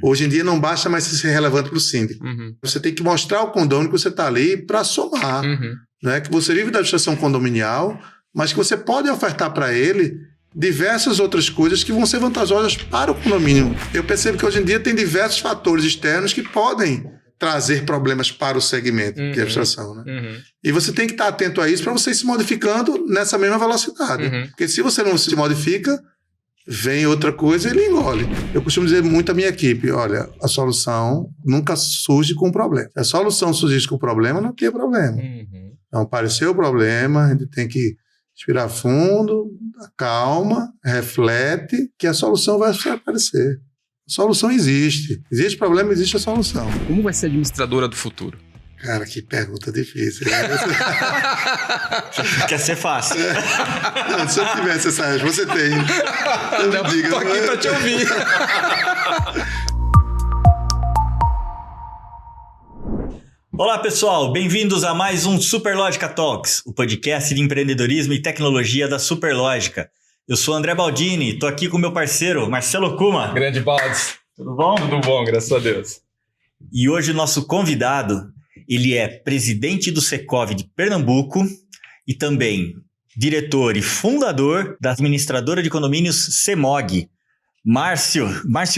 Hoje em dia não basta mais ser relevante para o síndico. Você tem que mostrar ao condômino que você está ali para somar. Né? Que você vive da administração condominial, mas que você pode ofertar para ele diversas outras coisas que vão ser vantajosas para o condomínio. Eu percebo que hoje em dia tem diversos fatores externos que podem trazer problemas para o segmento de administração. Né? E você tem que estar atento a isso para você ir se modificando nessa mesma velocidade. Porque se você não se modifica, vem outra coisa e ele engole. Eu costumo dizer muito à minha equipe, olha, a solução nunca surge com problema. Se a solução surgisse com problema, não tem problema. Então, apareceu o problema, a gente tem que respirar fundo, calma, reflete, que a solução vai aparecer. A solução existe. Existe problema, existe a solução. Como vai ser a administradora do futuro? Cara, que pergunta difícil. Quer ser fácil. Não, se eu tivesse essa resposta, você tem. Não, diga, tô aqui pra te ouvir. Olá, pessoal. Bem-vindos a mais um Superlógica Talks, o podcast de empreendedorismo e tecnologia da Superlógica. Eu sou André Baldini, tô aqui com meu parceiro, Marcelo Kuma. Grande Baldes. Tudo bom? Tudo bom, graças a Deus. E hoje o nosso convidado, ele é presidente do Secov de Pernambuco e também diretor e fundador da administradora de condomínios CEMOG, Márcio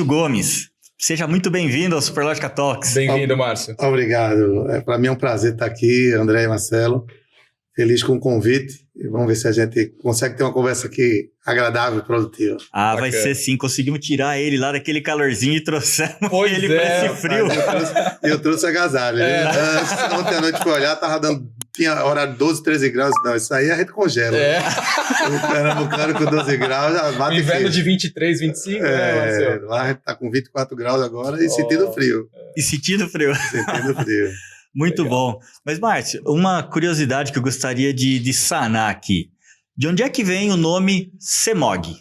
Gomes. Seja muito bem-vindo ao Superlógica Talks. Bem-vindo, Márcio. Obrigado. Para mim é um prazer estar aqui, André e Marcelo. Feliz com o convite. E vamos ver se a gente consegue ter uma conversa aqui agradável e produtiva. Ah, vai ser sim. Conseguimos tirar ele lá daquele calorzinho e trouxemos ele para esse frio. Eu trouxe agasalho. Ontem à noite fui olhar, tinha horário de 12, 13 graus. Não, isso aí a gente congela. O pernambucano com 12 graus já bate inverno de 23, 25, né, Marcelo? Lá a gente está com 24 graus agora e sentindo frio. Sentindo frio. Muito legal. Bom. Mas, Márcio, uma curiosidade que eu gostaria de sanar aqui. De onde é que vem o nome CEMOG?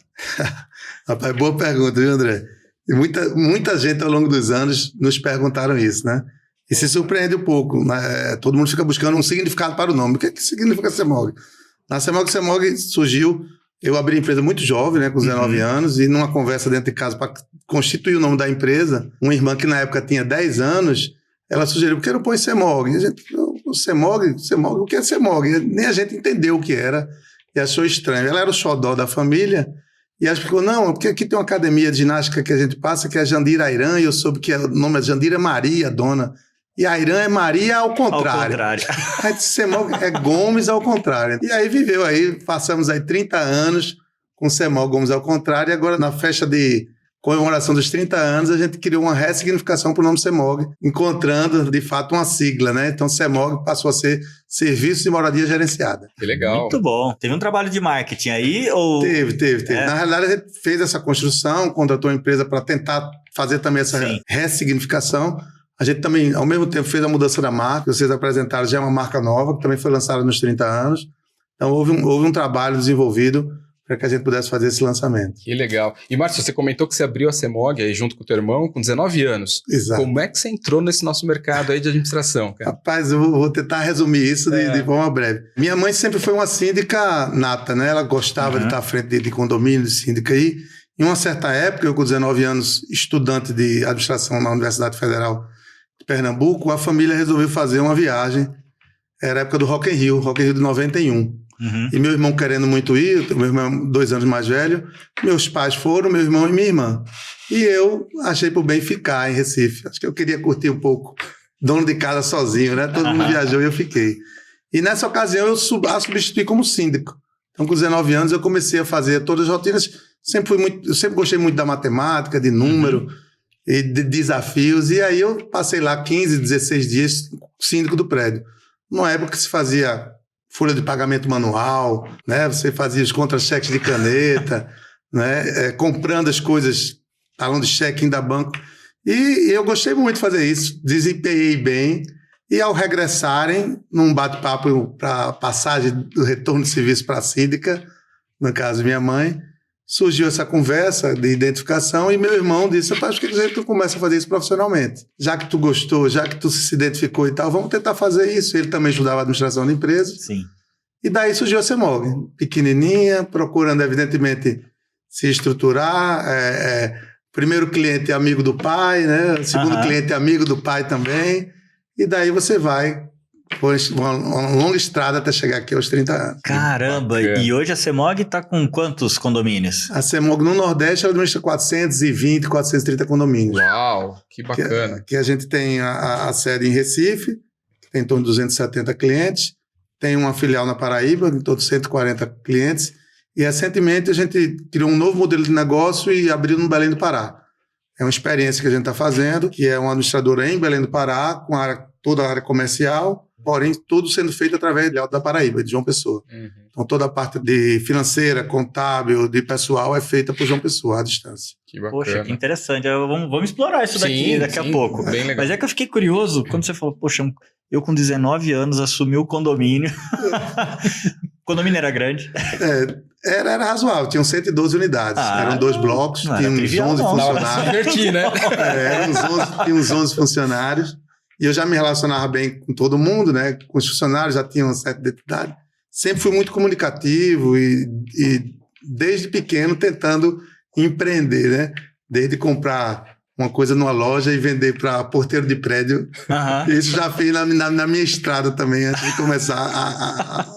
Rapaz, boa pergunta, viu, André? E muita gente ao longo dos anos nos perguntaram isso, né? E se surpreende um pouco, né? Todo mundo fica buscando um significado para o nome. O que significa CEMOG? Na CEMOG surgiu... Eu abri a empresa muito jovem, né, com 19 anos, e numa conversa dentro de casa para constituir o nome da empresa, uma irmã que na época tinha 10 anos... Ela sugeriu, por que não põe CEMOG? E a gente, o CEMOG, o que é CEMOG? Nem a gente entendeu o que era e achou estranho. Ela era o xodó da família e ela explicou, não, porque aqui tem uma academia de ginástica que a gente passa, que é a Jandira Airan, e eu soube que o nome é Jandira Maria, dona, e a Airan é Maria ao contrário. Aí CEMOG é Gomes ao contrário. E aí viveu aí, passamos aí 30 anos com CEMOG Gomes ao contrário, e agora na festa de comemoração dos 30 anos, a gente criou uma ressignificação para o nome CEMOG, encontrando, de fato, uma sigla, né? Então, CEMOG passou a ser Serviço de Moradia Gerenciada. Que legal. Muito bom. Teve um trabalho de marketing aí? Ou... Teve. Na realidade, a gente fez essa construção, contratou uma empresa para tentar fazer também essa ressignificação. A gente também, ao mesmo tempo, fez a mudança da marca. Vocês apresentaram, já é uma marca nova, que também foi lançada nos 30 anos. Então, houve um trabalho desenvolvido para que a gente pudesse fazer esse lançamento. Que legal. E, Márcio, você comentou que você abriu a CEMOG aí junto com o teu irmão com 19 anos. Exato. Como é que você entrou nesse nosso mercado aí de administração, cara? Rapaz, eu vou tentar resumir isso de forma breve. Minha mãe sempre foi uma síndica nata, né? Ela gostava de estar à frente de condomínio, de síndica. E em uma certa época, eu com 19 anos, estudante de administração na Universidade Federal de Pernambuco, a família resolveu fazer uma viagem. Era a época do Rock in Rio de 91. E meu irmão querendo muito ir, meu irmão 2 anos mais velho, meus pais foram, meu irmão e minha irmã. E eu achei por bem ficar em Recife. Acho que eu queria curtir um pouco, dono de casa sozinho, né? Todo mundo viajou e eu fiquei. E nessa ocasião eu a substituí como síndico. Então, com 19 anos, eu comecei a fazer todas as rotinas. Eu sempre gostei muito da matemática, de número e de desafios. E aí eu passei lá 15, 16 dias síndico do prédio. Numa época que se fazia folha de pagamento manual, né? Você fazia os contra-cheques de caneta, né? Comprando as coisas, talão de cheque da banco. E eu gostei muito de fazer isso, desempenhei bem. E ao regressarem, num bate-papo para passagem do retorno de serviço para a síndica, no caso minha mãe, surgiu essa conversa de identificação e meu irmão disse, rapaz, por que a gente não começa a fazer isso profissionalmente? Já que tu gostou, já que tu se identificou e tal, vamos tentar fazer isso. Ele também ajudava a administração da empresa. Sim. E daí surgiu a CEMOG, pequenininha, procurando evidentemente se estruturar, primeiro cliente é amigo do pai, né? O segundo cliente é amigo do pai também. E daí você vai por uma longa estrada até chegar aqui aos 30 anos. Caramba! E hoje a CEMOG está com quantos condomínios? A CEMOG no Nordeste administra 420, 430 condomínios. Uau, que bacana. Aqui a gente tem a sede em Recife, tem em torno de 270 clientes. Tem uma filial na Paraíba, em torno de 140 clientes. E recentemente a gente criou um novo modelo de negócio e abriu no Belém do Pará. É uma experiência que a gente está fazendo, que é uma administradora em Belém do Pará, com toda a área comercial, porém tudo sendo feito através da Paraíba, de João Pessoa. Então toda a parte de financeira, contábil, de pessoal é feita por João Pessoa, à distância. Que bacana. Poxa, que interessante. Vamos explorar isso daqui daqui a pouco. Bem legal. Mas é que eu fiquei curioso quando você falou, poxa, eu com 19 anos assumi o condomínio. O condomínio era grande. Era razoável, tinham 112 unidades. Eram 2 blocos, tinha uns 11 funcionários. Divertir, né? Tinha uns 11 funcionários. E eu já me relacionava bem com todo mundo, né? Com os funcionários, já tinham uma certa identidade. Sempre fui muito comunicativo e desde pequeno tentando empreender, né? Desde comprar uma coisa numa loja e vender para porteiro de prédio. Isso já fiz na minha estrada também, antes de começar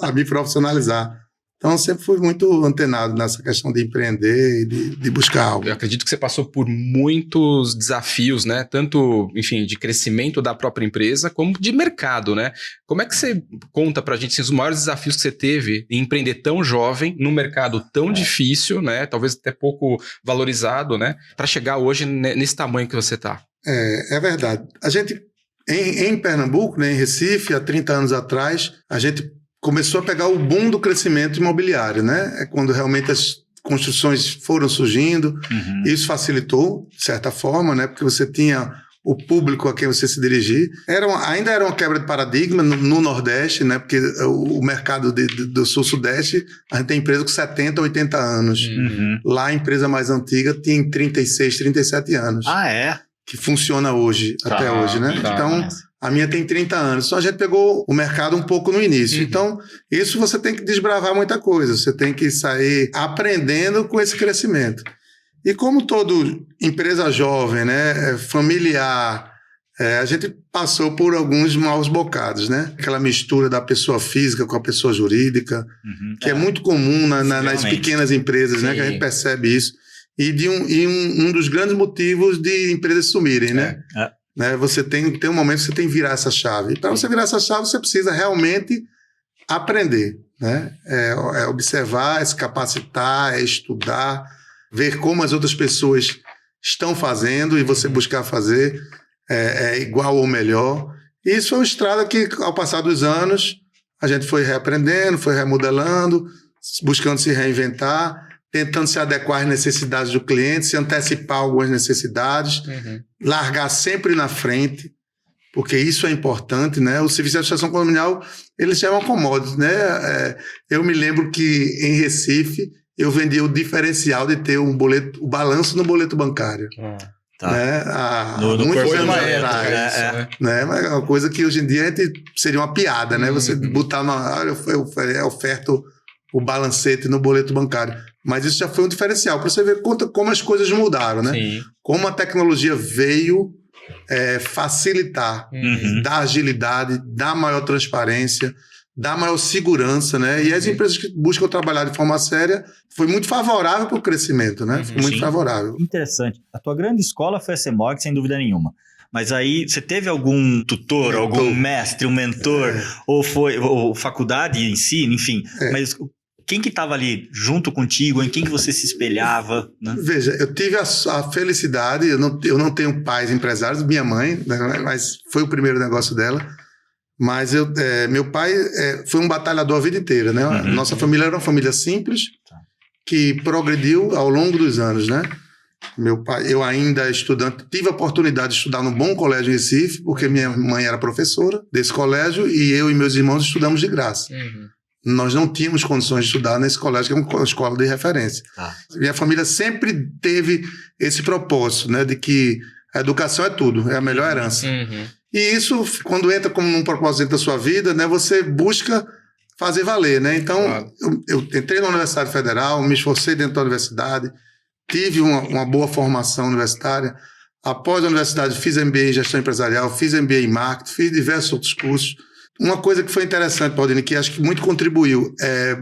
a me profissionalizar. Então, sempre fui muito antenado nessa questão de empreender e de buscar algo. Eu acredito que você passou por muitos desafios, né? Tanto, enfim, de crescimento da própria empresa, como de mercado, né? Como é que você conta pra gente assim, os maiores desafios que você teve em empreender tão jovem, num mercado tão difícil, né? Talvez até pouco valorizado, né? Para chegar hoje nesse tamanho que você tá. É verdade. A gente, em Pernambuco, né, em Recife, há 30 anos atrás, a gente começou a pegar o boom do crescimento imobiliário, né? É quando realmente as construções foram surgindo. Isso facilitou, de certa forma, né? Porque você tinha o público a quem você se dirigir. Ainda era uma quebra de paradigma no Nordeste, né? Porque o mercado do Sul-Sudeste, a gente tem empresa com 70, 80 anos. Lá, a empresa mais antiga tinha 36, 37 anos. Que funciona hoje, até hoje, né? Então, a minha tem 30 anos. Então, a gente pegou o mercado um pouco no início. Então, isso você tem que desbravar muita coisa. Você tem que sair aprendendo com esse crescimento. E como toda empresa jovem, né, familiar, a gente passou por alguns maus bocados, né? Aquela mistura da pessoa física com a pessoa jurídica, que é muito comum nas pequenas empresas, né? Que a gente percebe isso. E um dos grandes motivos de empresas sumirem, né? Né? Você tem um momento que você tem que virar essa chave. E para você virar essa chave, você precisa realmente aprender, né? É observar, é se capacitar, é estudar, ver como as outras pessoas estão fazendo e você buscar fazer igual ou melhor. E isso é uma estrada que, ao passar dos anos, a gente foi reaprendendo, foi remodelando, buscando se reinventar, tentando se adequar às necessidades do cliente, se antecipar algumas necessidades, largar sempre na frente, porque isso é importante, né? O serviço de administração condominial, eles chamam commodities, né? Eu me lembro que em Recife, eu vendia o diferencial de ter o balanço no boleto bancário. Né? No muitos corpo anos da atrás. Né? Mas é uma coisa que hoje em dia seria uma piada, né? Você botar eu oferto o balancete no boleto bancário. Mas isso já foi um diferencial, para você ver como as coisas mudaram, né? Como a tecnologia veio facilitar, dar agilidade, dar maior transparência, dar maior segurança, né? E as empresas que buscam trabalhar de forma séria, foi muito favorável para o crescimento, né? Foi muito favorável. Interessante. A tua grande escola foi a CEMOG, sem dúvida nenhuma. Mas aí, você teve algum tutor, algum mestre, um mentor, ou faculdade em si, enfim, mas quem que estava ali junto contigo, em quem que você se espelhava? Né? Veja, eu tive a felicidade, eu não tenho pais empresários, minha mãe, né, mas foi o primeiro negócio dela, mas meu pai foi um batalhador a vida inteira, né? Nossa família era uma família simples, que progrediu ao longo dos anos, né? Meu pai, eu ainda estudante, tive a oportunidade de estudar num bom colégio em Recife, porque minha mãe era professora desse colégio e eu e meus irmãos estudamos de graça. Nós não tínhamos condições de estudar nesse colégio, que é uma escola de referência. Minha família sempre teve esse propósito, né, de que a educação é tudo, é a melhor herança. E isso, quando entra como um propósito da sua vida, né, você busca fazer valer, né? Então, eu entrei na Universidade Federal, me esforcei dentro da universidade, tive uma boa formação universitária. Após a universidade, fiz MBA em gestão empresarial, fiz MBA em marketing, fiz diversos outros cursos. Uma coisa que foi interessante, Paulinho, que acho que muito contribuiu, é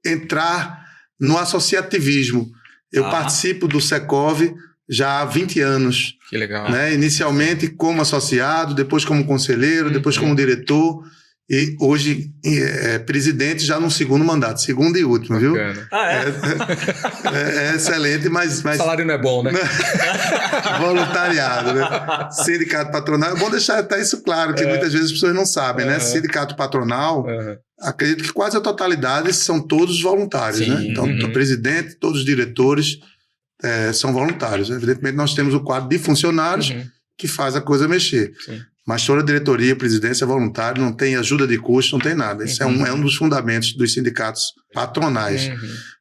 entrar no associativismo. Eu participo do Secov já há 20 anos. Que legal. Né? Inicialmente como associado, depois como conselheiro, depois como diretor. E hoje presidente já no segundo mandato, segundo e último, Bacana. viu? É excelente, mas... O salário não é bom, né? Voluntariado, né? Sindicato patronal. É bom deixar até isso claro, que muitas vezes as pessoas não sabem, né? Sindicato patronal, acredito que quase a totalidade são todos voluntários, né? Então, o presidente, todos os diretores são voluntários. Evidentemente, nós temos o quadro de funcionários que faz a coisa mexer. Sim. Mas toda a diretoria, presidência é voluntário, não tem ajuda de custo, não tem nada. Isso é um dos fundamentos dos sindicatos patronais.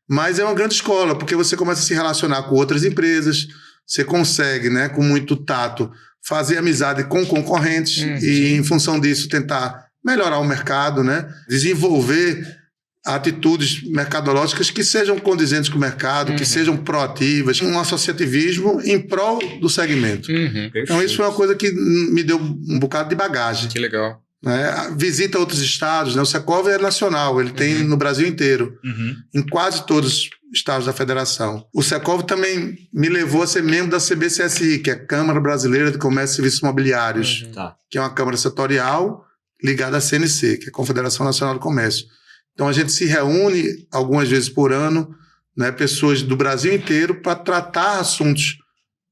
Mas é uma grande escola, porque você começa a se relacionar com outras empresas, você consegue, né, com muito tato, fazer amizade com concorrentes e, em função disso, tentar melhorar o mercado, né, desenvolver atitudes mercadológicas que sejam condizentes com o mercado, que sejam proativas, um associativismo em prol do segmento. Então isso foi uma coisa que me deu um bocado de bagagem. Que legal. Né? Visita outros estados, né? O Secov é nacional, ele tem no Brasil inteiro, em quase todos os estados da federação. O Secov também me levou a ser membro da CBCSI, que é a Câmara Brasileira de Comércio e Serviços Imobiliários, que é uma câmara setorial ligada à CNC, que é a Confederação Nacional do Comércio. Então, a gente se reúne algumas vezes por ano, né, pessoas do Brasil inteiro, para tratar assuntos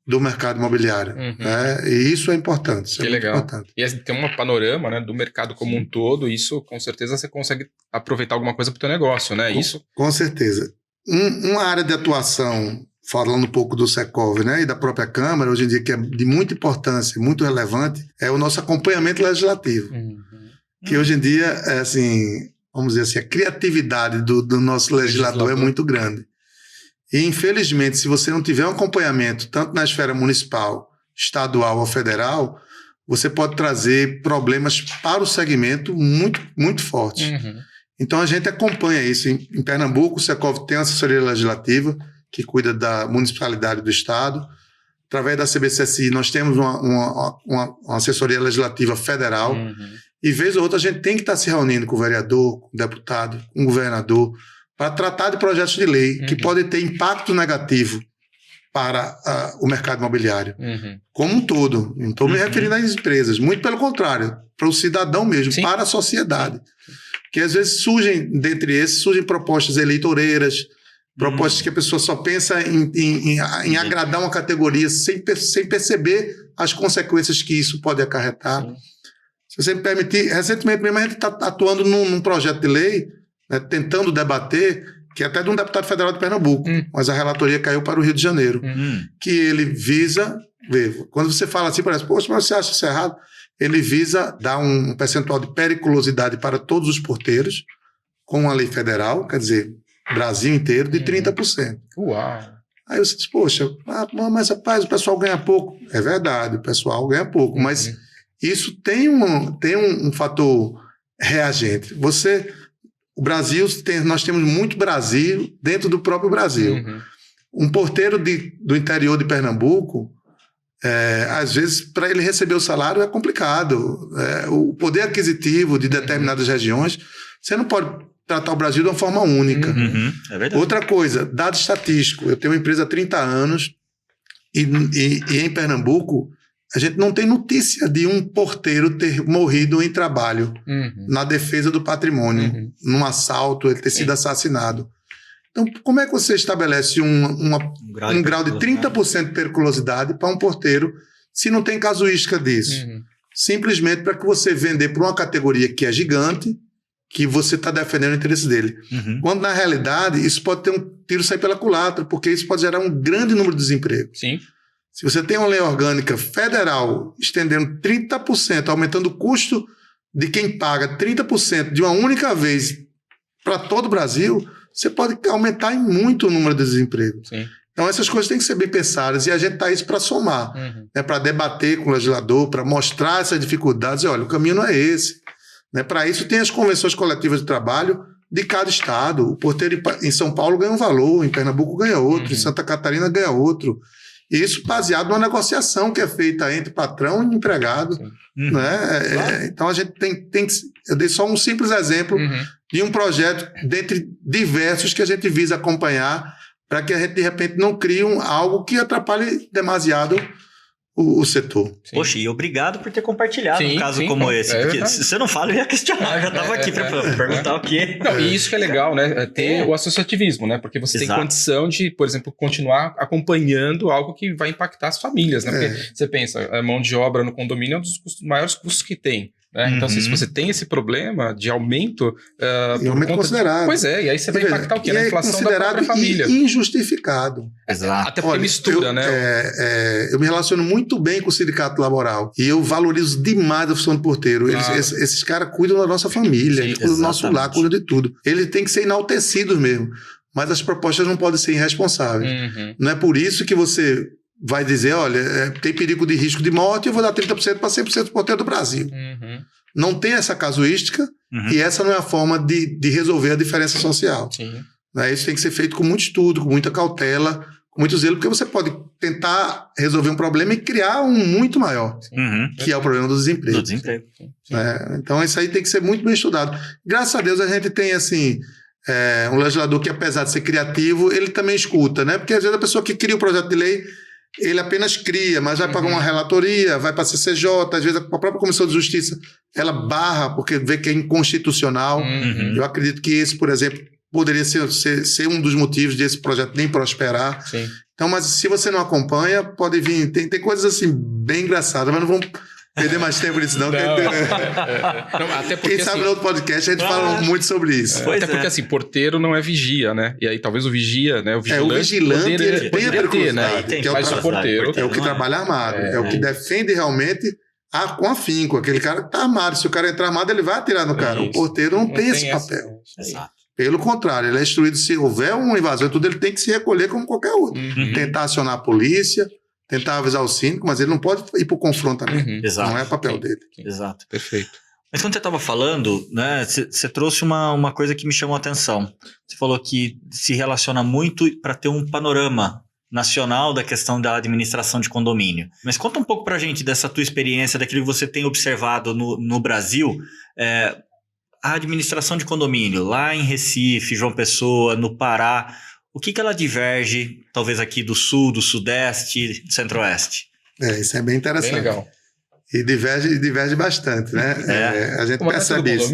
do mercado imobiliário. Né? E isso é importante. Isso que é legal. Importante. E tem um panorama, né, do mercado como um todo, e isso, com certeza, você consegue aproveitar alguma coisa para o teu negócio, né? Com certeza. Uma área de atuação, falando um pouco do Secov, né, e da própria Câmara, hoje em dia, que é de muita importância, muito relevante, é o nosso acompanhamento legislativo. Que hoje em dia, é assim... Vamos dizer assim, a criatividade do nosso legislador é muito grande. E, infelizmente, se você não tiver um acompanhamento, tanto na esfera municipal, estadual ou federal, você pode trazer problemas para o segmento muito, muito fortes. Então, a gente acompanha isso. Em Pernambuco, o Secov tem uma assessoria legislativa que cuida da municipalidade do estado. Através da CBCSI, nós temos uma assessoria legislativa federal. E, vez ou outra, a gente tem que estar se reunindo com o vereador, com o deputado, com o governador, para tratar de projetos de lei que podem ter impacto negativo para o mercado imobiliário. Como um todo. Não estou me referindo às empresas. Muito pelo contrário, para o cidadão mesmo, para a sociedade. Que às vezes dentre esses, surgem propostas eleitoreiras, propostas que a pessoa só pensa em agradar uma categoria sem perceber as consequências que isso pode acarretar. Se você me permitir, recentemente mesmo a gente está atuando num projeto de lei, né, tentando debater, que é até de um deputado federal de Pernambuco, mas a relatoria caiu para o Rio de Janeiro, que ele visa, quando você fala assim, parece, poxa, mas você acha isso errado? Ele visa dar um percentual de periculosidade para todos os porteiros, com uma lei federal, quer dizer, Brasil inteiro, de 30%. Uau! Aí você diz, poxa, mas rapaz, o pessoal ganha pouco. É verdade, o pessoal ganha pouco, mas... Isso tem um fator reagente. O Brasil, nós temos muito Brasil dentro do próprio Brasil. Um porteiro do interior de Pernambuco, às vezes, para ele receber o salário é complicado. O poder aquisitivo de determinadas regiões, você não pode tratar o Brasil de uma forma única. É verdade. Outra coisa, dado estatístico. Eu tenho uma empresa há 30 anos e em Pernambuco, a gente não tem notícia de um porteiro ter morrido em trabalho na defesa do patrimônio, num assalto, ele ter sido assassinado. Então, como é que você estabelece um grau de 30% de periculosidade para um porteiro se não tem casuística disso? Simplesmente para que você vender para uma categoria que é gigante, que você está defendendo o interesse dele. Quando, na realidade, isso pode ter um tiro sair pela culatra, porque isso pode gerar um grande número de desemprego. Sim. Se você tem uma lei orgânica federal estendendo 30%, aumentando o custo de quem paga 30% de uma única vez para todo o Brasil, você pode aumentar em muito o número de desemprego. Sim. Então, essas coisas têm que ser bem pensadas e a gente está isso para somar, né, para debater com o legislador, para mostrar essas dificuldades. E, olha, o caminho não é esse. Né? Para isso, tem as convenções coletivas de trabalho de cada estado. O porteiro em São Paulo ganha um valor, em Pernambuco ganha outro, em Santa Catarina ganha outro. Isso baseado numa negociação que é feita entre patrão e empregado. Né? Então a gente tem que... Eu dei só um simples exemplo de um projeto dentre diversos que a gente visa acompanhar para que a gente, de repente, não crie algo que atrapalhe demasiado o setor. Sim. Poxa, e obrigado por ter compartilhado um caso como esse. Porque se você não fala, eu ia questionar. Eu já estava aqui para perguntar o quê. Não, e isso que é legal, né? Ter o associativismo, né? Porque você tem condição de, por exemplo, continuar acompanhando algo que vai impactar as famílias, né? Porque você pensa, a mão de obra no condomínio é um dos maiores custos que tem. Né? Então, se você tem esse problema de aumento... aumento considerado. Pois é, e aí você vai impactar o quê? Na inflação da própria família. E injustificado. Exato. Até porque mistura, né? Eu me relaciono muito bem com o sindicato laboral e eu valorizo demais a função do porteiro. Claro. Esses caras cuidam da nossa família, eles cuidam do nosso lar, cuidam de tudo. Eles têm que ser enaltecidos mesmo, mas as propostas não podem ser irresponsáveis. Não é por isso que você... vai dizer, olha, tem perigo de risco de morte, eu vou dar 30% para 100% do porteiro do Brasil. Não tem essa casuística e essa não é a forma de resolver a diferença social. Né? Isso tem que ser feito com muito estudo, com muita cautela, com muito zelo, porque você pode tentar resolver um problema e criar um muito maior, que é o problema do desemprego. Então, isso aí tem que ser muito bem estudado. Graças a Deus, a gente tem, assim... um legislador que, apesar de ser criativo, ele também escuta, né? Porque às vezes a pessoa que cria o projeto de lei, ele apenas cria, mas vai pagar uma relatoria, vai para a CCJ, às vezes a própria Comissão de Justiça, ela barra porque vê que é inconstitucional. Eu acredito que esse, por exemplo, poderia ser um dos motivos desse projeto nem prosperar. Então, mas se você não acompanha, pode vir, tem coisas assim bem engraçadas, mas não vamos perder mais tempo nisso, não. Até porque, quem sabe no outro podcast a gente fala muito sobre isso. Até porque, assim, porteiro não é vigia, né? E aí talvez o vigia, né? O vigilante ele tem a periculosidade, né? Mas o porteiro... É o que trabalha armado, é o que defende realmente com afinco. Aquele cara que tá armado. Se o cara entrar armado, ele vai atirar no cara. O porteiro não tem esse papel. Exato. Pelo contrário, ele é instruído, se houver uma invasão, tudo, ele tem que se recolher como qualquer outro. Tentar acionar a polícia, tentar avisar o síndico, mas ele não pode ir para o confrontamento. Não é papel dele. Exato. Perfeito. Mas quando você estava falando, né, você trouxe uma coisa que me chamou a atenção. Você falou que se relaciona muito para ter um panorama nacional da questão da administração de condomínio. Mas conta um pouco para a gente dessa tua experiência, daquilo que você tem observado no Brasil. A administração de condomínio lá em Recife, João Pessoa, no Pará, o que ela diverge, talvez aqui do Sul, do Sudeste, do Centro-Oeste? Isso é bem interessante. Bem legal. E diverge bastante, né? A gente percebe isso.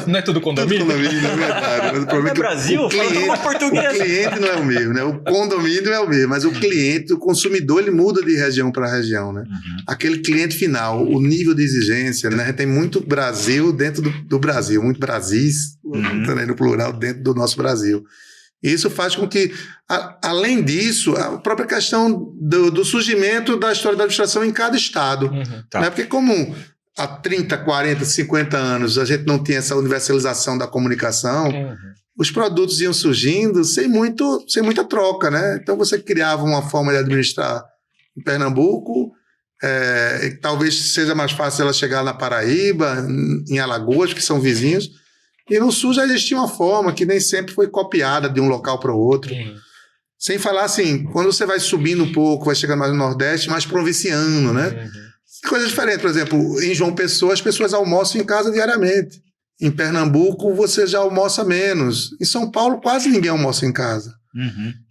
Não é tudo condomínio? Tudo condomínio, é verdade. Mas o problema é que Brasil, o cliente não é o mesmo, né? O condomínio é o mesmo, mas o cliente, o consumidor, ele muda de região para região, né? Aquele cliente final, o nível de exigência, né? A gente tem muito Brasil dentro do Brasil, muito Brasis, no plural, dentro do nosso Brasil. Isso faz com que, além disso, a própria questão do surgimento da história da administração em cada estado. Né? Porque como há 30, 40, 50 anos a gente não tinha essa universalização da comunicação, os produtos iam surgindo sem muita troca. Né? Então você criava uma forma de administrar em Pernambuco, talvez seja mais fácil ela chegar na Paraíba, em Alagoas, que são vizinhos. E no Sul já existia uma forma que nem sempre foi copiada de um local para o outro. Sem falar assim, quando você vai subindo um pouco, vai chegando mais no Nordeste, mais provinciano, né? Coisa diferente, por exemplo, em João Pessoa as pessoas almoçam em casa diariamente. Em Pernambuco você já almoça menos. Em São Paulo quase ninguém almoça em casa.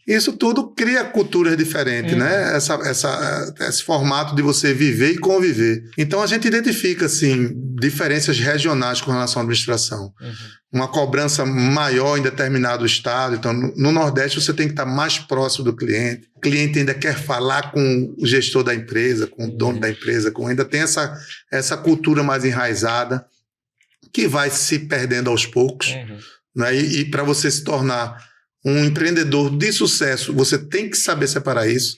Isso tudo cria culturas diferentes, né? Esse formato de você viver e conviver. Então a gente identifica, assim, diferenças regionais com relação à administração. Uma cobrança maior em determinado estado. Então, no Nordeste você tem que estar mais próximo do cliente. O cliente ainda quer falar com o gestor da empresa, com o dono da empresa, ainda tem essa cultura mais enraizada, que vai se perdendo aos poucos. Né? E para você se tornar um empreendedor de sucesso, você tem que saber separar isso.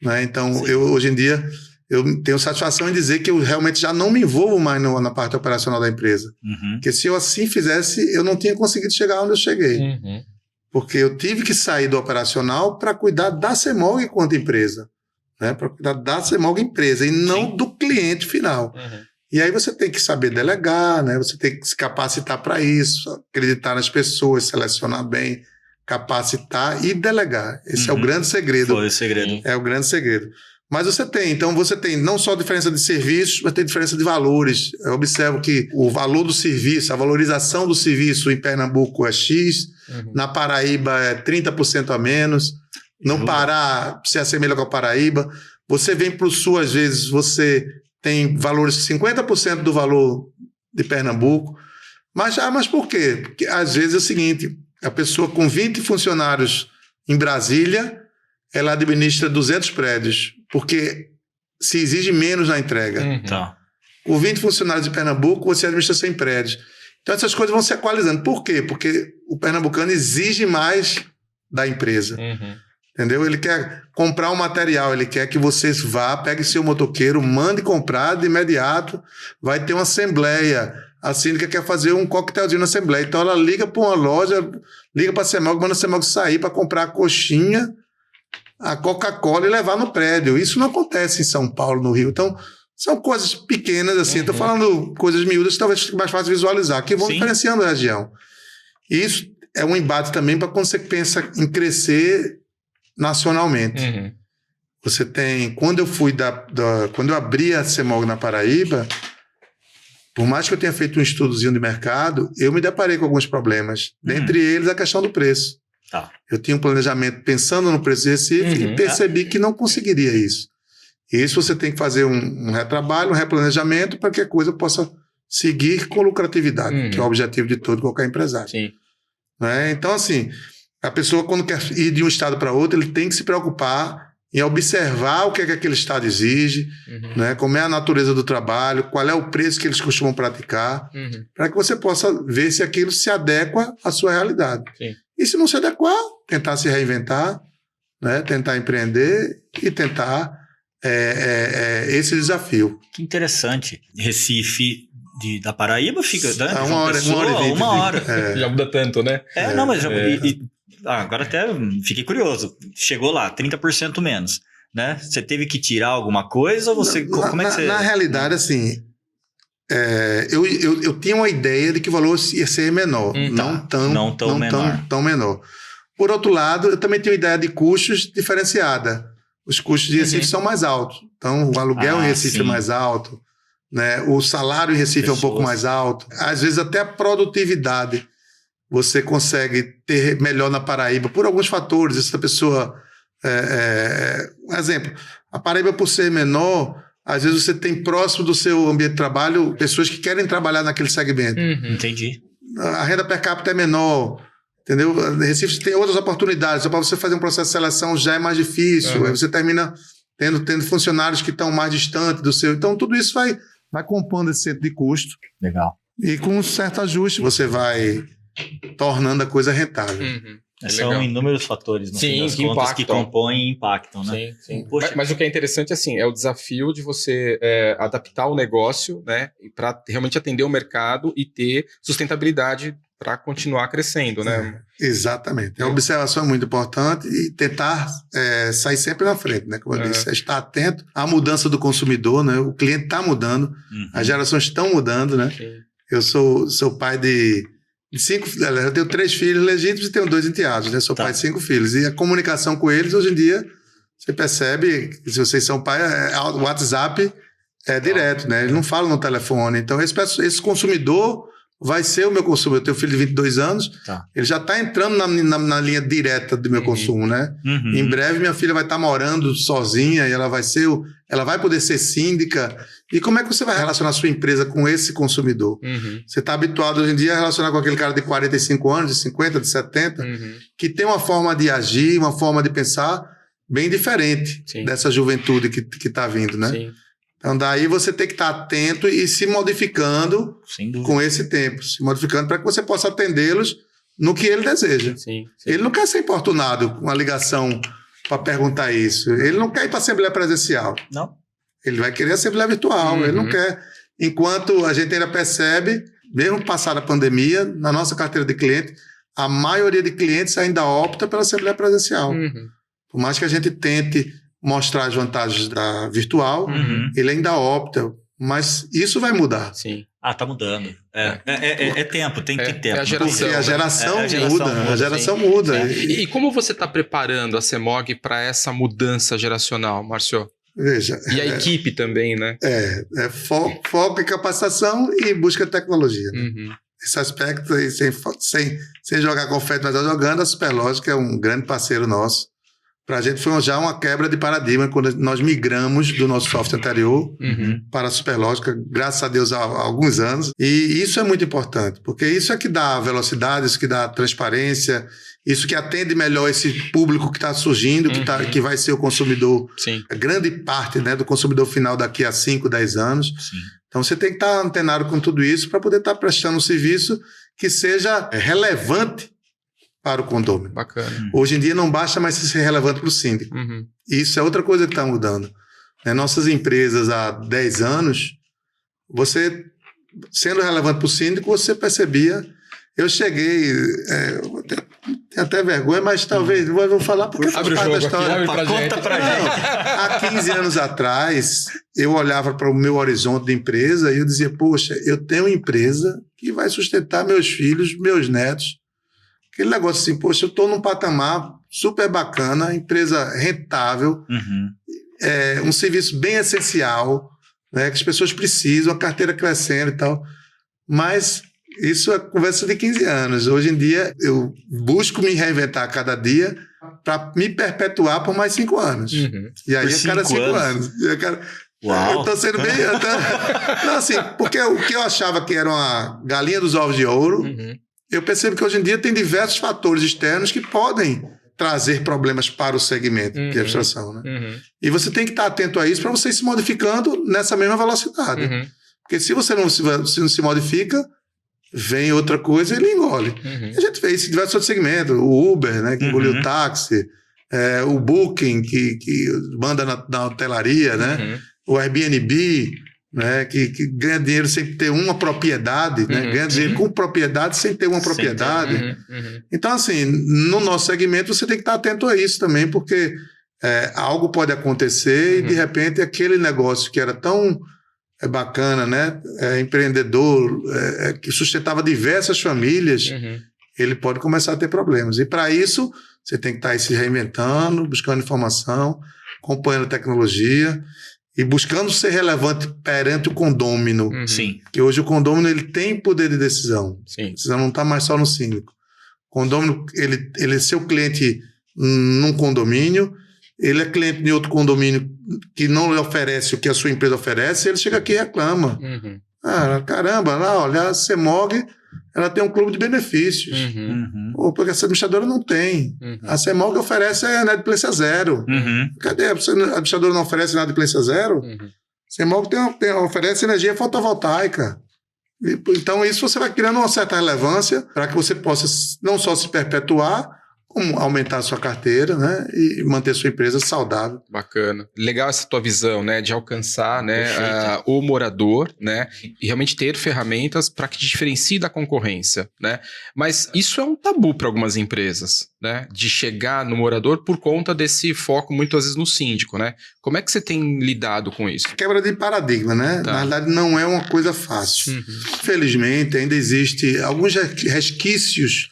Né? Então, hoje em dia, eu tenho satisfação em dizer que eu realmente já não me envolvo mais na parte operacional da empresa. Porque se eu assim fizesse, eu não tinha conseguido chegar onde eu cheguei. Porque eu tive que sair do operacional para cuidar da CEMOG enquanto empresa. Né? Para cuidar da CEMOG empresa e não do cliente final. E aí você tem que saber delegar, né? Você tem que se capacitar para isso, acreditar nas pessoas, selecionar bem, capacitar e delegar. Esse é o grande segredo. Foi o segredo. É o grande segredo. Mas você tem não só diferença de serviços, mas tem diferença de valores. Eu observo que o valor do serviço, a valorização do serviço em Pernambuco é X, na Paraíba é 30% a menos, no Pará se assemelha com a Paraíba. Você vem para o Sul, às vezes, você tem valores 50% do valor de Pernambuco. Mas por quê? Porque às vezes é o seguinte, a pessoa com 20 funcionários em Brasília, ela administra 200 prédios, porque se exige menos na entrega. Tá. Com 20 funcionários em Pernambuco, você administra 100 prédios. Então essas coisas vão se equalizando. Por quê? Porque o pernambucano exige mais da empresa. Entendeu? Ele quer comprar um material, ele quer que você vá, pegue seu motoqueiro, mande comprar de imediato, vai ter uma assembleia. A síndica quer fazer um coquetelzinho na assembleia. Então ela liga para uma loja, liga para a Semog, manda a Semog sair para comprar a coxinha, a Coca-Cola e levar no prédio. Isso não acontece em São Paulo, no Rio. Então, são coisas pequenas, assim. Estou falando coisas miúdas que talvez fique mais fácil visualizar, que vão diferenciando a região. E isso é um embate também para quando você pensa em crescer nacionalmente. Você tem... Quando eu fui quando eu abri a Semog na Paraíba, por mais que eu tenha feito um estudozinho de mercado, eu me deparei com alguns problemas. Dentre eles, a questão do preço. Tá. Eu tinha um planejamento pensando no preço de Recife e percebi que não conseguiria isso. E isso você tem que fazer um retrabalho, um replanejamento para que a coisa possa seguir com lucratividade, que é o objetivo de todo qualquer empresário. Sim. Né? Então, assim, a pessoa quando quer ir de um estado para outro, ele tem que se preocupar em observar o que é que aquele estado exige, né? Como é a natureza do trabalho, qual é o preço que eles costumam praticar, para que você possa ver se aquilo se adequa à sua realidade. Sim. E se não se adequar, tentar se reinventar, né? Tentar empreender e tentar esse desafio. Que interessante. Recife da Paraíba fica... Né? Uma hora e 20. Uma hora. Já muda tanto, né? Não, mas agora até fiquei curioso. Chegou lá, 30% menos, né? Você teve que tirar alguma coisa ou você... como é que você... Na realidade, assim... eu tinha uma ideia de que o valor ia ser menor, não tão menor. Por outro lado, eu também tenho ideia de custos diferenciada. Os custos de Recife são mais altos. Então, o aluguel em Recife é mais alto, né? O salário em Recife é um pouco mais alto. Às vezes, até a produtividade você consegue ter melhor na Paraíba por alguns fatores. Essa pessoa... um exemplo, a Paraíba, por ser menor... Às vezes você tem próximo do seu ambiente de trabalho pessoas que querem trabalhar naquele segmento. Entendi. A renda per capita é menor, entendeu? Recife tem outras oportunidades. Só para você fazer um processo de seleção já é mais difícil. Aí você termina tendo funcionários que estão mais distantes do seu. Então, tudo isso vai compondo esse centro de custo. Legal. E com um certo ajuste, você vai tornando a coisa rentável. São inúmeros fatores, no fim das contas, que compõem e impactam, né? Sim. Mas o que é interessante, assim, é o desafio de você adaptar o negócio, né? Para realmente atender o mercado e ter sustentabilidade para continuar crescendo, né? Exatamente. A observação é muito importante e tentar sair sempre na frente, né? Como eu disse, estar atento à mudança do consumidor, né? O cliente está mudando, as gerações estão mudando, né? Eu sou pai de 5 filhos, eu tenho 3 filhos legítimos e tenho 2 enteados, né? Sou pai de 5 filhos. E a comunicação com eles, hoje em dia, você percebe que se vocês são pai, o WhatsApp é direto, né? Eles não falam no telefone. Então, esse consumidor vai ser o meu consumo. Eu tenho um filho de 22 anos, ele já está entrando na linha direta do meu consumo, né? Em breve, minha filha vai estar morando sozinha e ela vai poder ser síndica. E como é que você vai relacionar a sua empresa com esse consumidor? Você está habituado hoje em dia a relacionar com aquele cara de 45 anos, de 50, de 70, que tem uma forma de agir, uma forma de pensar bem diferente dessa juventude que está vindo, né? Sim. Então, daí você tem que estar atento e se modificando com esse tempo. Se modificando para que você possa atendê-los no que ele deseja. Ele não quer ser importunado com uma ligação para perguntar isso. Ele não quer ir para a Assembleia Presencial. Não. Ele vai querer a Assembleia Virtual. Ele não quer. Enquanto a gente ainda percebe, mesmo passada a pandemia, na nossa carteira de cliente, a maioria de clientes ainda opta pela Assembleia Presencial. Por mais que a gente tente mostrar as vantagens da virtual, ele ainda opta Mas isso vai mudar. Sim. Tá mudando. É tempo, tem tempo. É a geração. Porque a geração muda. A geração sim. muda. E como você está preparando a CEMOG para essa mudança geracional, Márcio? Veja. E a equipe também, né? Foco em capacitação e busca de tecnologia. Né? Uhum. Esse aspecto, aí, sem jogar confete, mas jogando, a Superlógica é um grande parceiro nosso. Para a gente foi já uma quebra de paradigma quando nós migramos do nosso software anterior para a Superlógica, graças a Deus há alguns anos. E isso é muito importante, porque isso é que dá velocidade, isso que dá transparência, isso que atende melhor esse público que está surgindo, que vai ser o consumidor, Sim. a grande parte, né, do consumidor final daqui a 5, 10 anos. Sim. Então você tem que estar antenado com tudo isso para poder estar prestando um serviço que seja relevante para o condomínio. Bacana. Hoje em dia não basta mais ser relevante para o síndico. Uhum. Isso é outra coisa que está mudando. Nossas empresas há 10 anos, você sendo relevante para o síndico, você percebia. Eu cheguei, tenho até vergonha, mas talvez vou falar porque abre faz parte da o jogo história. aqui, Conta pra gente. Há 15 anos atrás, eu olhava para o meu horizonte de empresa e eu dizia, poxa, eu tenho uma empresa que vai sustentar meus filhos, meus netos. Aquele negócio assim, poxa, eu estou num patamar super bacana, empresa rentável, um serviço bem essencial, né, que as pessoas precisam, a carteira crescendo e tal. Mas isso é conversa de 15 anos. Hoje em dia, eu busco me reinventar a cada dia para me perpetuar por mais 5 anos. E aí, a cada 5 anos. Uau. Eu estou sendo bem... Não, assim, porque o que eu achava que era uma galinha dos ovos de ouro... Eu percebo que hoje em dia tem diversos fatores externos que podem trazer problemas para o segmento de abstração. Né? E você tem que estar atento a isso para você ir se modificando nessa mesma velocidade. Porque se você não se modifica, vem outra coisa e ele engole. A gente vê isso em diversos outros segmentos. O Uber, né, que engoliu o táxi, o Booking, que manda na hotelaria, né? O Airbnb... Né, que ganha dinheiro sem ter uma propriedade, né, ganha dinheiro com propriedade sem ter uma propriedade. Então, assim, no nosso segmento você tem que estar atento a isso também, porque algo pode acontecer e, de repente, aquele negócio que era tão bacana, né, empreendedor, que sustentava diversas famílias, ele pode começar a ter problemas. E, para isso, você tem que estar aí se reinventando, buscando informação, acompanhando a tecnologia, e buscando ser relevante perante o condômino. Sim. Que hoje o condômino ele tem poder de decisão. Sim. A decisão não está mais só no síndico. O condômino, ele é seu cliente num condomínio, ele é cliente de outro condomínio que não lhe oferece o que a sua empresa oferece, ele chega aqui e reclama. Caramba, lá, olha, a CEMOG, ela tem um clube de benefícios. Porque essa administradora não tem. A CEMOG oferece inadimplência zero. Cadê? A administradora não oferece inadimplência zero? A CEMOG oferece energia fotovoltaica. Então, isso você vai criando uma certa relevância para que você possa não só se perpetuar, como aumentar a sua carteira, né, e manter a sua empresa saudável. Bacana. Legal essa tua visão, né, de alcançar, né, o morador, né, e realmente ter ferramentas para que te diferencie da concorrência, né? Mas isso é um tabu para algumas empresas, né, de chegar no morador por conta desse foco muitas vezes no síndico, né? Como é que você tem lidado com isso? Quebra de paradigma, né? Tá. Na verdade, não é uma coisa fácil. Infelizmente, ainda existe alguns resquícios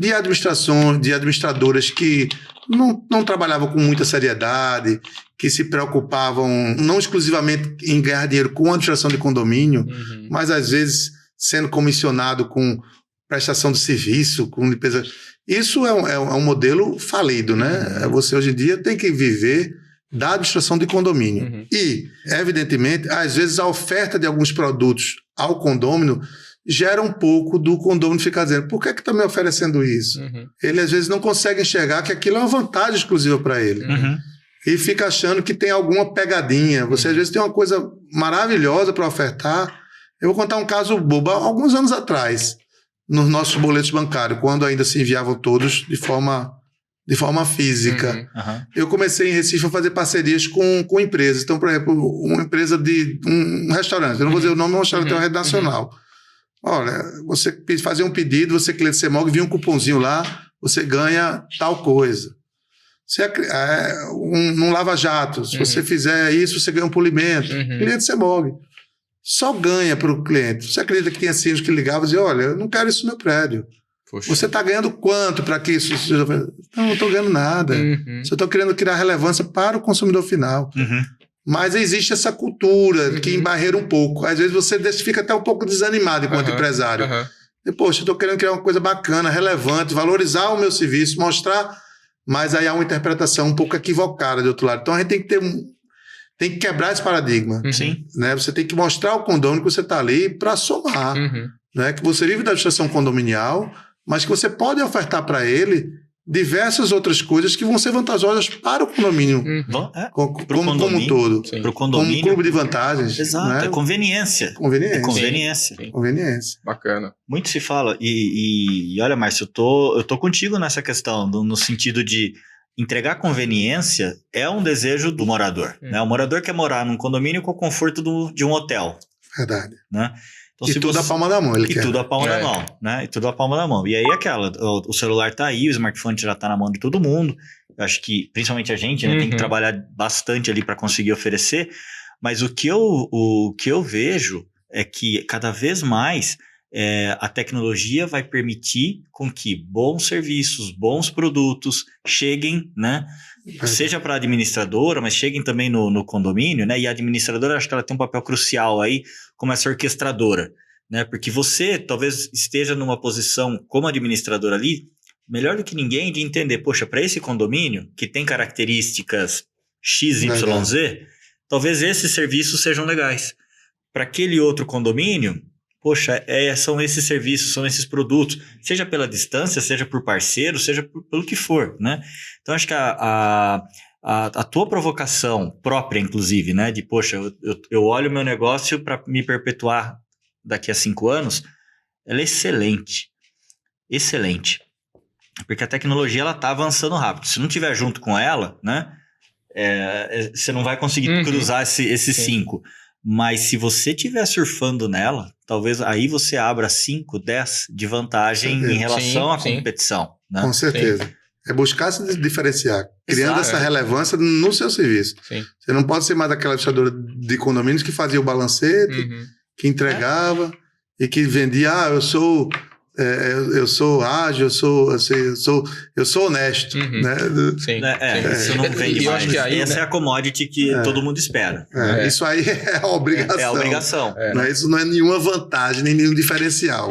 de administração, de administradoras que não trabalhavam com muita seriedade, que se preocupavam não exclusivamente em ganhar dinheiro com a administração de condomínio, mas às vezes sendo comissionado com prestação de serviço, com limpeza. Isso é um modelo falido, né? Você hoje em dia tem que viver da administração de condomínio. E, evidentemente, às vezes a oferta de alguns produtos ao condômino gera um pouco do condômino ficar dizendo, por que está me oferecendo isso? Ele às vezes não consegue enxergar que aquilo é uma vantagem exclusiva para ele. E fica achando que tem alguma pegadinha. Você às vezes tem uma coisa maravilhosa para ofertar. Eu vou contar um caso bobo. Alguns anos atrás, nos nossos boletos bancários, quando ainda se enviavam todos de forma física, eu comecei em Recife a fazer parcerias com empresas. Então, por exemplo, uma empresa de um restaurante, eu não vou dizer o nome, mas um restaurante tem uma rede nacional. Olha, você fazia um pedido, você cliente CEMOG, vinha um cupomzinho lá, você ganha tal coisa. Você num lava-jato, se você fizer isso, você ganha um polimento. Cliente CEMOG. só ganha para o cliente. Você acredita que tinha síndicos que ligavam e diziam, olha, eu não quero isso no meu prédio. Poxa. Você está ganhando quanto para que isso seja... Não estou ganhando nada. Só estou querendo criar relevância para o consumidor final. Mas existe essa cultura que embarreira um pouco. Às vezes você fica até um pouco desanimado enquanto empresário. E, poxa, eu estou querendo criar uma coisa bacana, relevante, valorizar o meu serviço, mostrar... Mas aí há uma interpretação um pouco equivocada do outro lado. Então a gente tem que quebrar esse paradigma. Sim. Né? Você tem que mostrar ao condômino que você está ali para somar. Né? Que você vive da administração condominial, mas que você pode ofertar para ele diversas outras coisas que vão ser vantajosas para o condomínio como um todo. Para o condomínio. Como um clube de vantagens. Exato, né? É conveniência. Conveniência. Bacana. Muito se fala. E olha, Márcio, eu tô contigo nessa questão, no sentido de entregar conveniência é um desejo do morador. Né? O morador quer morar num condomínio com o conforto de um hotel. Verdade. Né? Então, e tudo à palma da mão. Tudo à palma da mão, né? E tudo à palma da mão. E aí o celular tá aí, o smartphone já tá na mão de todo mundo. Eu acho que, principalmente a gente, né, tem que trabalhar bastante ali para conseguir oferecer. Mas o que eu vejo é que cada vez mais a tecnologia vai permitir com que bons serviços, bons produtos cheguem, né? Seja para a administradora, mas cheguem também no condomínio, né? E a administradora, acho que ela tem um papel crucial aí como essa orquestradora, né? Porque você talvez esteja numa posição como administradora ali, melhor do que ninguém de entender, poxa, para esse condomínio que tem características XYZ, talvez esses serviços sejam legais. Para aquele outro condomínio, poxa, são esses serviços, são esses produtos, seja pela distância, seja por parceiro, seja pelo que for, né? Então, acho que a tua provocação própria, inclusive, né? De, poxa, eu olho o meu negócio para me perpetuar daqui a 5 anos, ela é excelente. Excelente. Porque a tecnologia, ela tá avançando rápido. Se não tiver junto com ela, né? Você não vai conseguir cruzar esses 5. Mas se você estiver surfando nela, talvez aí você abra 5, 10 de vantagem em relação à competição. Né? Com certeza. Sim. É buscar se diferenciar, criando essa relevância no seu serviço. Sim. Você não pode ser mais aquela administradora de condomínios que fazia o balancete, que entregava e que vendia, eu sou ágil, eu sou honesto. Né? Sim. Isso não vende mais. Acho que aí, essa é a commodity que todo mundo espera. Isso aí é a obrigação. É a obrigação. Isso não é nenhuma vantagem, nem nenhum diferencial.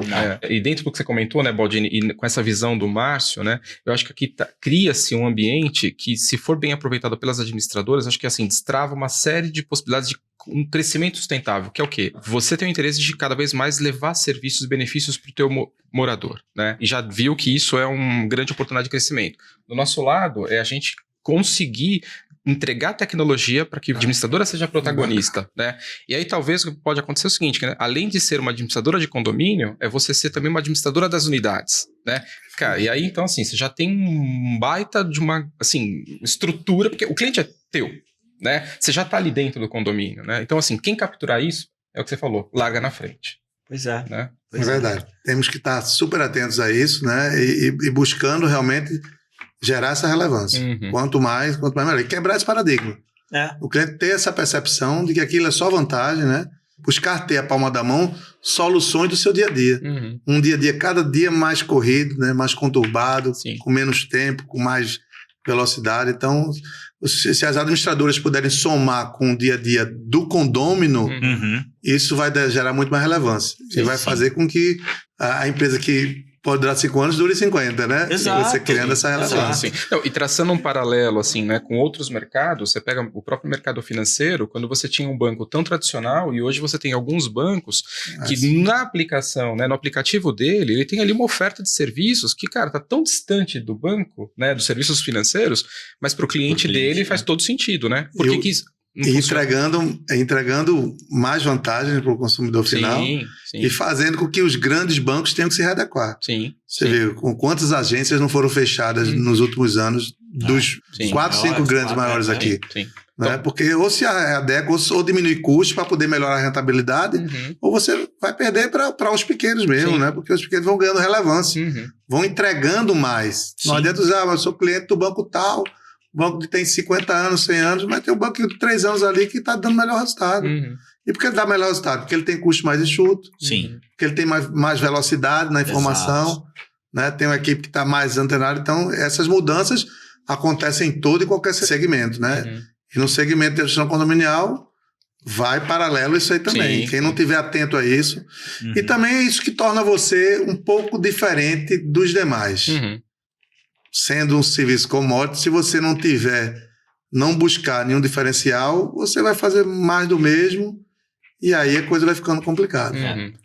E dentro do que você comentou, né, Baldini, e com essa visão do Márcio, né, eu acho que aqui cria-se um ambiente que, se for bem aproveitado pelas administradoras, acho que assim, destrava uma série de possibilidades de um crescimento sustentável, que é o quê? Você tem o interesse de cada vez mais levar serviços e benefícios para o teu morador, né? E já viu que isso é uma grande oportunidade de crescimento. Do nosso lado, é a gente conseguir entregar tecnologia para que a administradora seja protagonista, né? E aí talvez o que pode acontecer é o seguinte, né? Além de ser uma administradora de condomínio, é você ser também uma administradora das unidades, né? Cara, e aí então assim, você já tem um baita de uma, assim, estrutura, porque o cliente é teu, né? Você já está ali dentro do condomínio, né? Então, assim, quem capturar isso é o que você falou, larga na frente. Pois é. Né? É verdade. Temos que estar super atentos a isso, né? E buscando realmente gerar essa relevância. Quanto mais melhor. E quebrar esse paradigma. O cliente ter essa percepção de que aquilo é só vantagem, né? Buscar ter a palma da mão soluções do seu dia a dia. Um dia a dia, cada dia mais corrido, né? Mais conturbado, com menos tempo, com mais velocidade. Então, se as administradoras puderem somar com o dia a dia do condômino, isso vai gerar muito mais relevância. E vai fazer com que a empresa que pode durar 5 anos dure 50, né? Exato. Você criando essa relevância. Não, e traçando um paralelo, assim, né, com outros mercados, você pega o próprio mercado financeiro, quando você tinha um banco tão tradicional, e hoje você tem alguns bancos que na aplicação, né, no aplicativo dele, ele tem ali uma oferta de serviços que, cara, tá tão distante do banco, né, dos serviços financeiros, mas para o cliente dele faz todo sentido, né? Porque entregando mais vantagens para o consumidor final e fazendo com que os grandes bancos tenham que se readequar. Você vê com quantas agências não foram fechadas nos últimos anos dos 4, 5 grandes maiores aqui. Né? Porque ou se adequa ou diminui custos para poder melhorar a rentabilidade, ou você vai perder para os pequenos mesmo, né? Porque os pequenos vão ganhando relevância, vão entregando mais. Não adianta usar, eu sou cliente do banco tal, banco que tem 50 anos, 100 anos, mas tem um banco de 3 anos ali que está dando melhor resultado. E por que ele dá melhor resultado? Porque ele tem custo mais enxuto, Sim. porque ele tem mais velocidade na informação, né? Tem uma equipe que está mais antenada. Então, essas mudanças acontecem em todo e qualquer segmento, né? E no segmento de gestão condominial, vai paralelo isso aí também. Sim. Quem não estiver atento a isso. E também é isso que torna você um pouco diferente dos demais. Sendo um serviço commodity, se você não buscar nenhum diferencial, você vai fazer mais do mesmo e aí a coisa vai ficando complicada.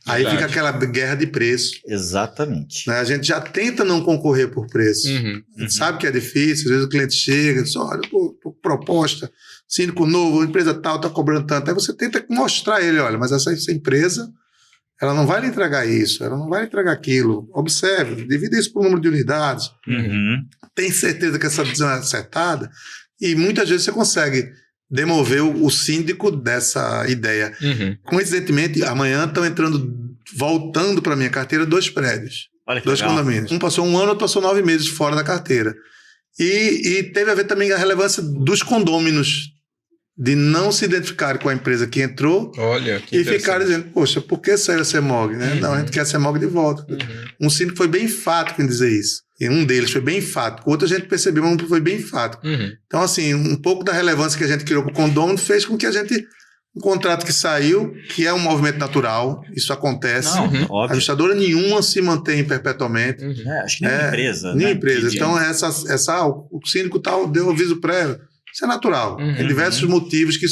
Aí fica aquela guerra de preço. Exatamente. Né? A gente já tenta não concorrer por preço. A gente sabe que é difícil, às vezes o cliente chega e diz, olha, tô com proposta, síndico novo, empresa tal, tá cobrando tanto. Aí você tenta mostrar a ele, olha, mas essa empresa, ela não vai lhe entregar isso, ela não vai lhe entregar aquilo. Observe, divida isso por número de unidades. Tem certeza que essa decisão é acertada? E muitas vezes você consegue demover o síndico dessa ideia. Coincidentemente, amanhã estão voltando para a minha carteira 2 prédios. Olha que 2 legal. condomínios. Um passou 1 ano, outro passou 9 meses fora da carteira. E teve a ver também a relevância dos condôminos, de não se identificarem com a empresa que entrou. Olha, que e ficarem dizendo, poxa, por que saiu a CEMOG? Né? Não, a gente quer a CEMOG de volta. Um síndico foi bem enfático em dizer isso. E um deles foi bem enfático. O outro a gente percebeu, mas foi bem enfático. Então, assim, um pouco da relevância que a gente criou para o condômino fez com que a gente... Um contrato que saiu, que é um movimento natural, isso acontece. Não, A óbvio. administradora nenhuma se mantém perpetuamente. Acho que nenhuma empresa. Nenhuma né? empresa. Que- Então, o síndico tal deu aviso prévio. Isso é natural. Tem diversos motivos que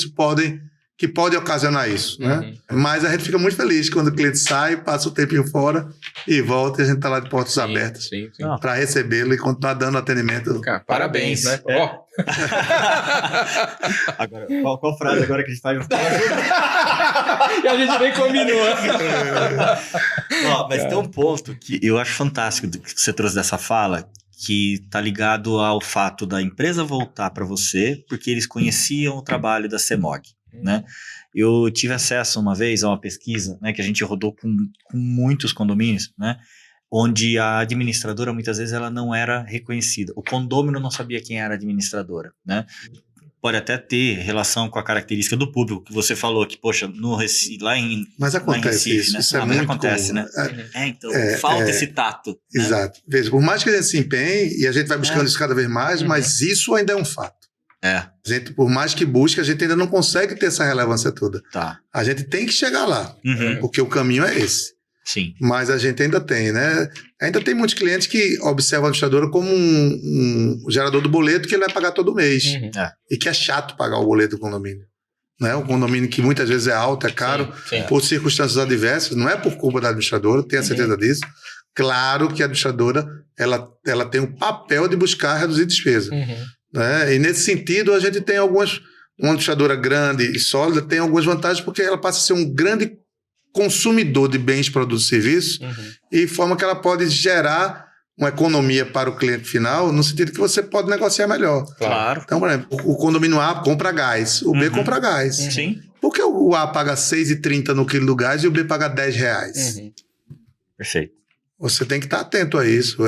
podem ocasionar isso. Né? Mas a gente fica muito feliz quando o cliente sai, passa o tempinho fora e volta e a gente está lá de portas abertas Sim. Não. para recebê-lo e continuar dando atendimento. Cara, parabéns, né? É. Ó. Agora, qual frase agora que a gente faz? E a gente nem combinou. Ó, mas tem um ponto que eu acho fantástico do que você trouxe dessa fala, que tá ligado ao fato da empresa voltar para você, porque eles conheciam o trabalho da CEMOG, né? Eu tive acesso uma vez a uma pesquisa, né, que a gente rodou com muitos condomínios, né, onde a administradora muitas vezes ela não era reconhecida. O condômino não sabia quem era a administradora, né? Pode até ter relação com a característica do público, que você falou que, poxa, lá em Mas acontece Recife, isso. né? Isso é Mas muito acontece, comum. né? Então, falta esse tato. Né? Exato. Veja, por mais que a gente se empenhe, e a gente vai buscando isso cada vez mais, mas isso ainda é um fato. A gente, por mais que busque, a gente ainda não consegue ter essa relevância toda. Tá. A gente tem que chegar lá, Uhum. porque o caminho é esse. Sim. Mas a gente ainda tem, né? Ainda tem muitos clientes que observam a administradora como um gerador do boleto que ele vai pagar todo mês. E que é chato pagar o boleto do condomínio. Né? O condomínio que muitas vezes é alto, é caro, Sim. por circunstâncias adversas, não é por culpa da administradora, tenha certeza disso. Claro que a administradora ela tem o papel de buscar reduzir despesa. Né? E nesse sentido, a gente tem uma administradora grande e sólida tem algumas vantagens porque ela passa a ser um grande consumidor de bens, produtos e serviços e forma que ela pode gerar uma economia para o cliente final no sentido que você pode negociar melhor. Claro. Então, por exemplo, o condomínio A compra gás, o B compra gás. Sim. Por que o A paga R$ 6,30 no quilo do gás e o B paga R$10? Perfeito. Você tem que estar atento a isso.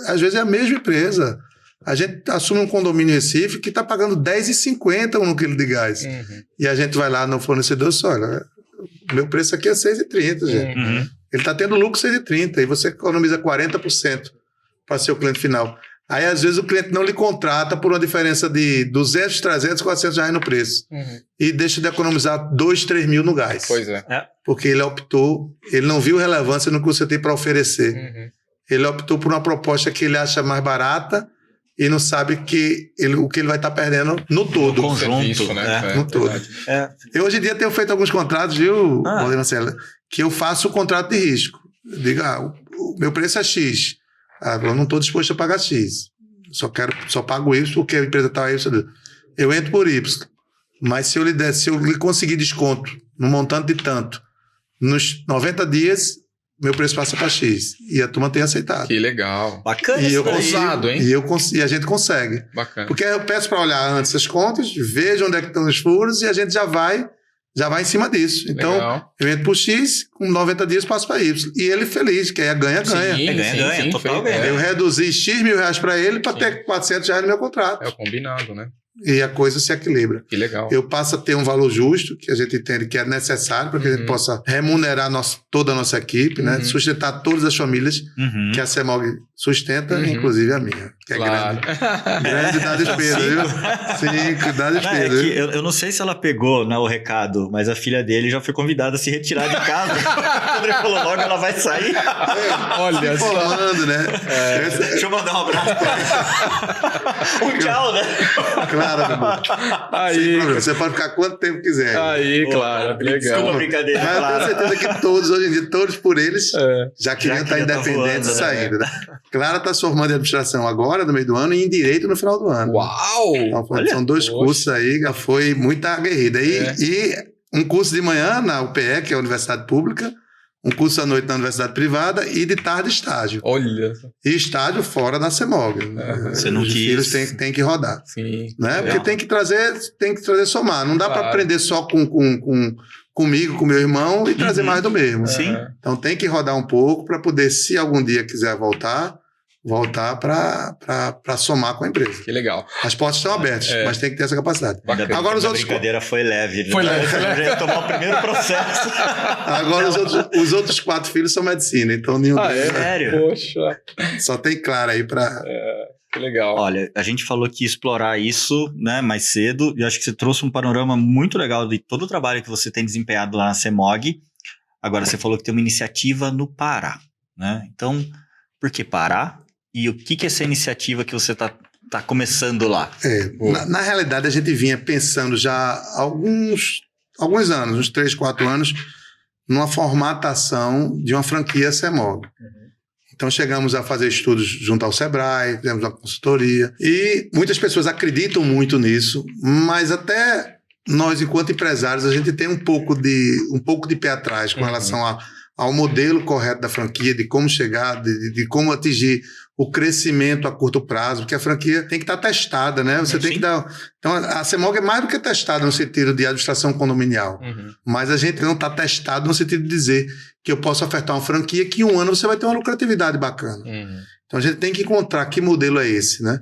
Às vezes é a mesma empresa. A gente assume um condomínio em Recife que está pagando R$10,50 no quilo de gás. E a gente vai lá no fornecedor e diz, olha, o meu preço aqui é R$6,30, gente. Ele está tendo lucro R$6,30 e você economiza 40% para ser o cliente final. Aí, às vezes, o cliente não lhe contrata por uma diferença de 200, 300, 400 reais no preço. E deixa de economizar 2, 3 mil no gás. Pois é. Porque ele não viu relevância no que você tem para oferecer. Ele optou por uma proposta que ele acha mais barata e não sabe o que ele vai estar perdendo no todo. No conjunto, Serviço, né? No todo. Eu hoje em dia tenho feito alguns contratos, viu, Marcelo, que eu faço o contrato de risco. Eu digo, o meu preço é X. Eu não estou disposto a pagar X. Só pago Y porque a empresa está Y. Eu entro por Y. Mas se eu lhe conseguir desconto no montante de tanto, nos 90 dias, meu preço passa para X. E a turma tem aceitado. Que legal. Bacana E isso eu daí. Ousado, hein? E a gente consegue. Bacana. Porque eu peço para olhar antes as contas, veja onde é que estão os furos e a gente já vai em cima disso. Então, Legal. eu entro por X, com 90 dias passo para Y. E ele feliz, que é ganha-ganha. Sim, ganha, total ganha. Eu reduzi X mil reais para ele para ter R$400 no meu contrato. É o combinado, né? e a coisa se equilibra. Que legal. Eu passo a ter um valor justo, que a gente entende que é necessário para que a gente possa remunerar toda a nossa equipe, né? Sustentar todas as famílias que a CEMOG sustenta, inclusive a minha, que é grande. Grande dá despesa, viu? Sim, dá despesa. Eu não sei se ela pegou, né, o recado, mas a filha dele já foi convidada a se retirar de casa. O André falou logo, ela vai sair. Olha só. Formando, né? Deixa eu mandar um abraço pra ela. Um tchau, né? Claro, meu irmão. Aí, você pode ficar quanto tempo quiser. aí, claro. Legal. Desculpa a brincadeira. Mas eu tenho certeza que todos, hoje em dia, todos por eles, já queriam estar independentes e saindo. Né? Clara está se formando em administração agora, no meio do ano, e em direito no final do ano. Uau! Então, são 2 cursos aí, já foi muito aguerrida. E um curso de manhã na UPE, que é a Universidade Pública, um curso à noite na universidade privada e de tarde estágio. Olha. E estágio fora da CEMOG. Você não Os quis. filhos têm que rodar. Sim. Né? Porque tem que trazer somar. Não dá para aprender só comigo, com meu irmão e trazer mais do mesmo. Sim. Então tem que rodar um pouco para poder, se algum dia quiser voltar para somar com a empresa. Que legal. As portas estão abertas, mas tem que ter essa capacidade. Agora a brincadeira foi leve. Foi leve. Já ia tomar o primeiro processo. Agora os outros 4 filhos são medicina, então nenhum deles. Sério? Poxa. Só tem Clara aí para... Que legal. Olha, a gente falou que ia explorar isso, né, mais cedo, e acho que você trouxe um panorama muito legal de todo o trabalho que você tem desempenhado lá na CEMOG. Agora, você falou que tem uma iniciativa no Pará, né? Então, por que Pará? E o que é essa iniciativa que você está começando lá? Na realidade, a gente vinha pensando já há alguns anos, uns 3, 4 anos, numa formatação de uma franquia CEMOG. Então, chegamos a fazer estudos junto ao Sebrae, fizemos uma consultoria, e muitas pessoas acreditam muito nisso, mas até nós, enquanto empresários, a gente tem um pouco de pé atrás com relação ao modelo correto da franquia, de como chegar, de como atingir o crescimento a curto prazo, porque a franquia tem que estar testada, né? Você tem que dar... Então, a CEMOG é mais do que testada no sentido de administração condominial, mas a gente não está testado no sentido de dizer que eu posso ofertar uma franquia que em um ano você vai ter uma lucratividade bacana. Então, a gente tem que encontrar que modelo é esse, né?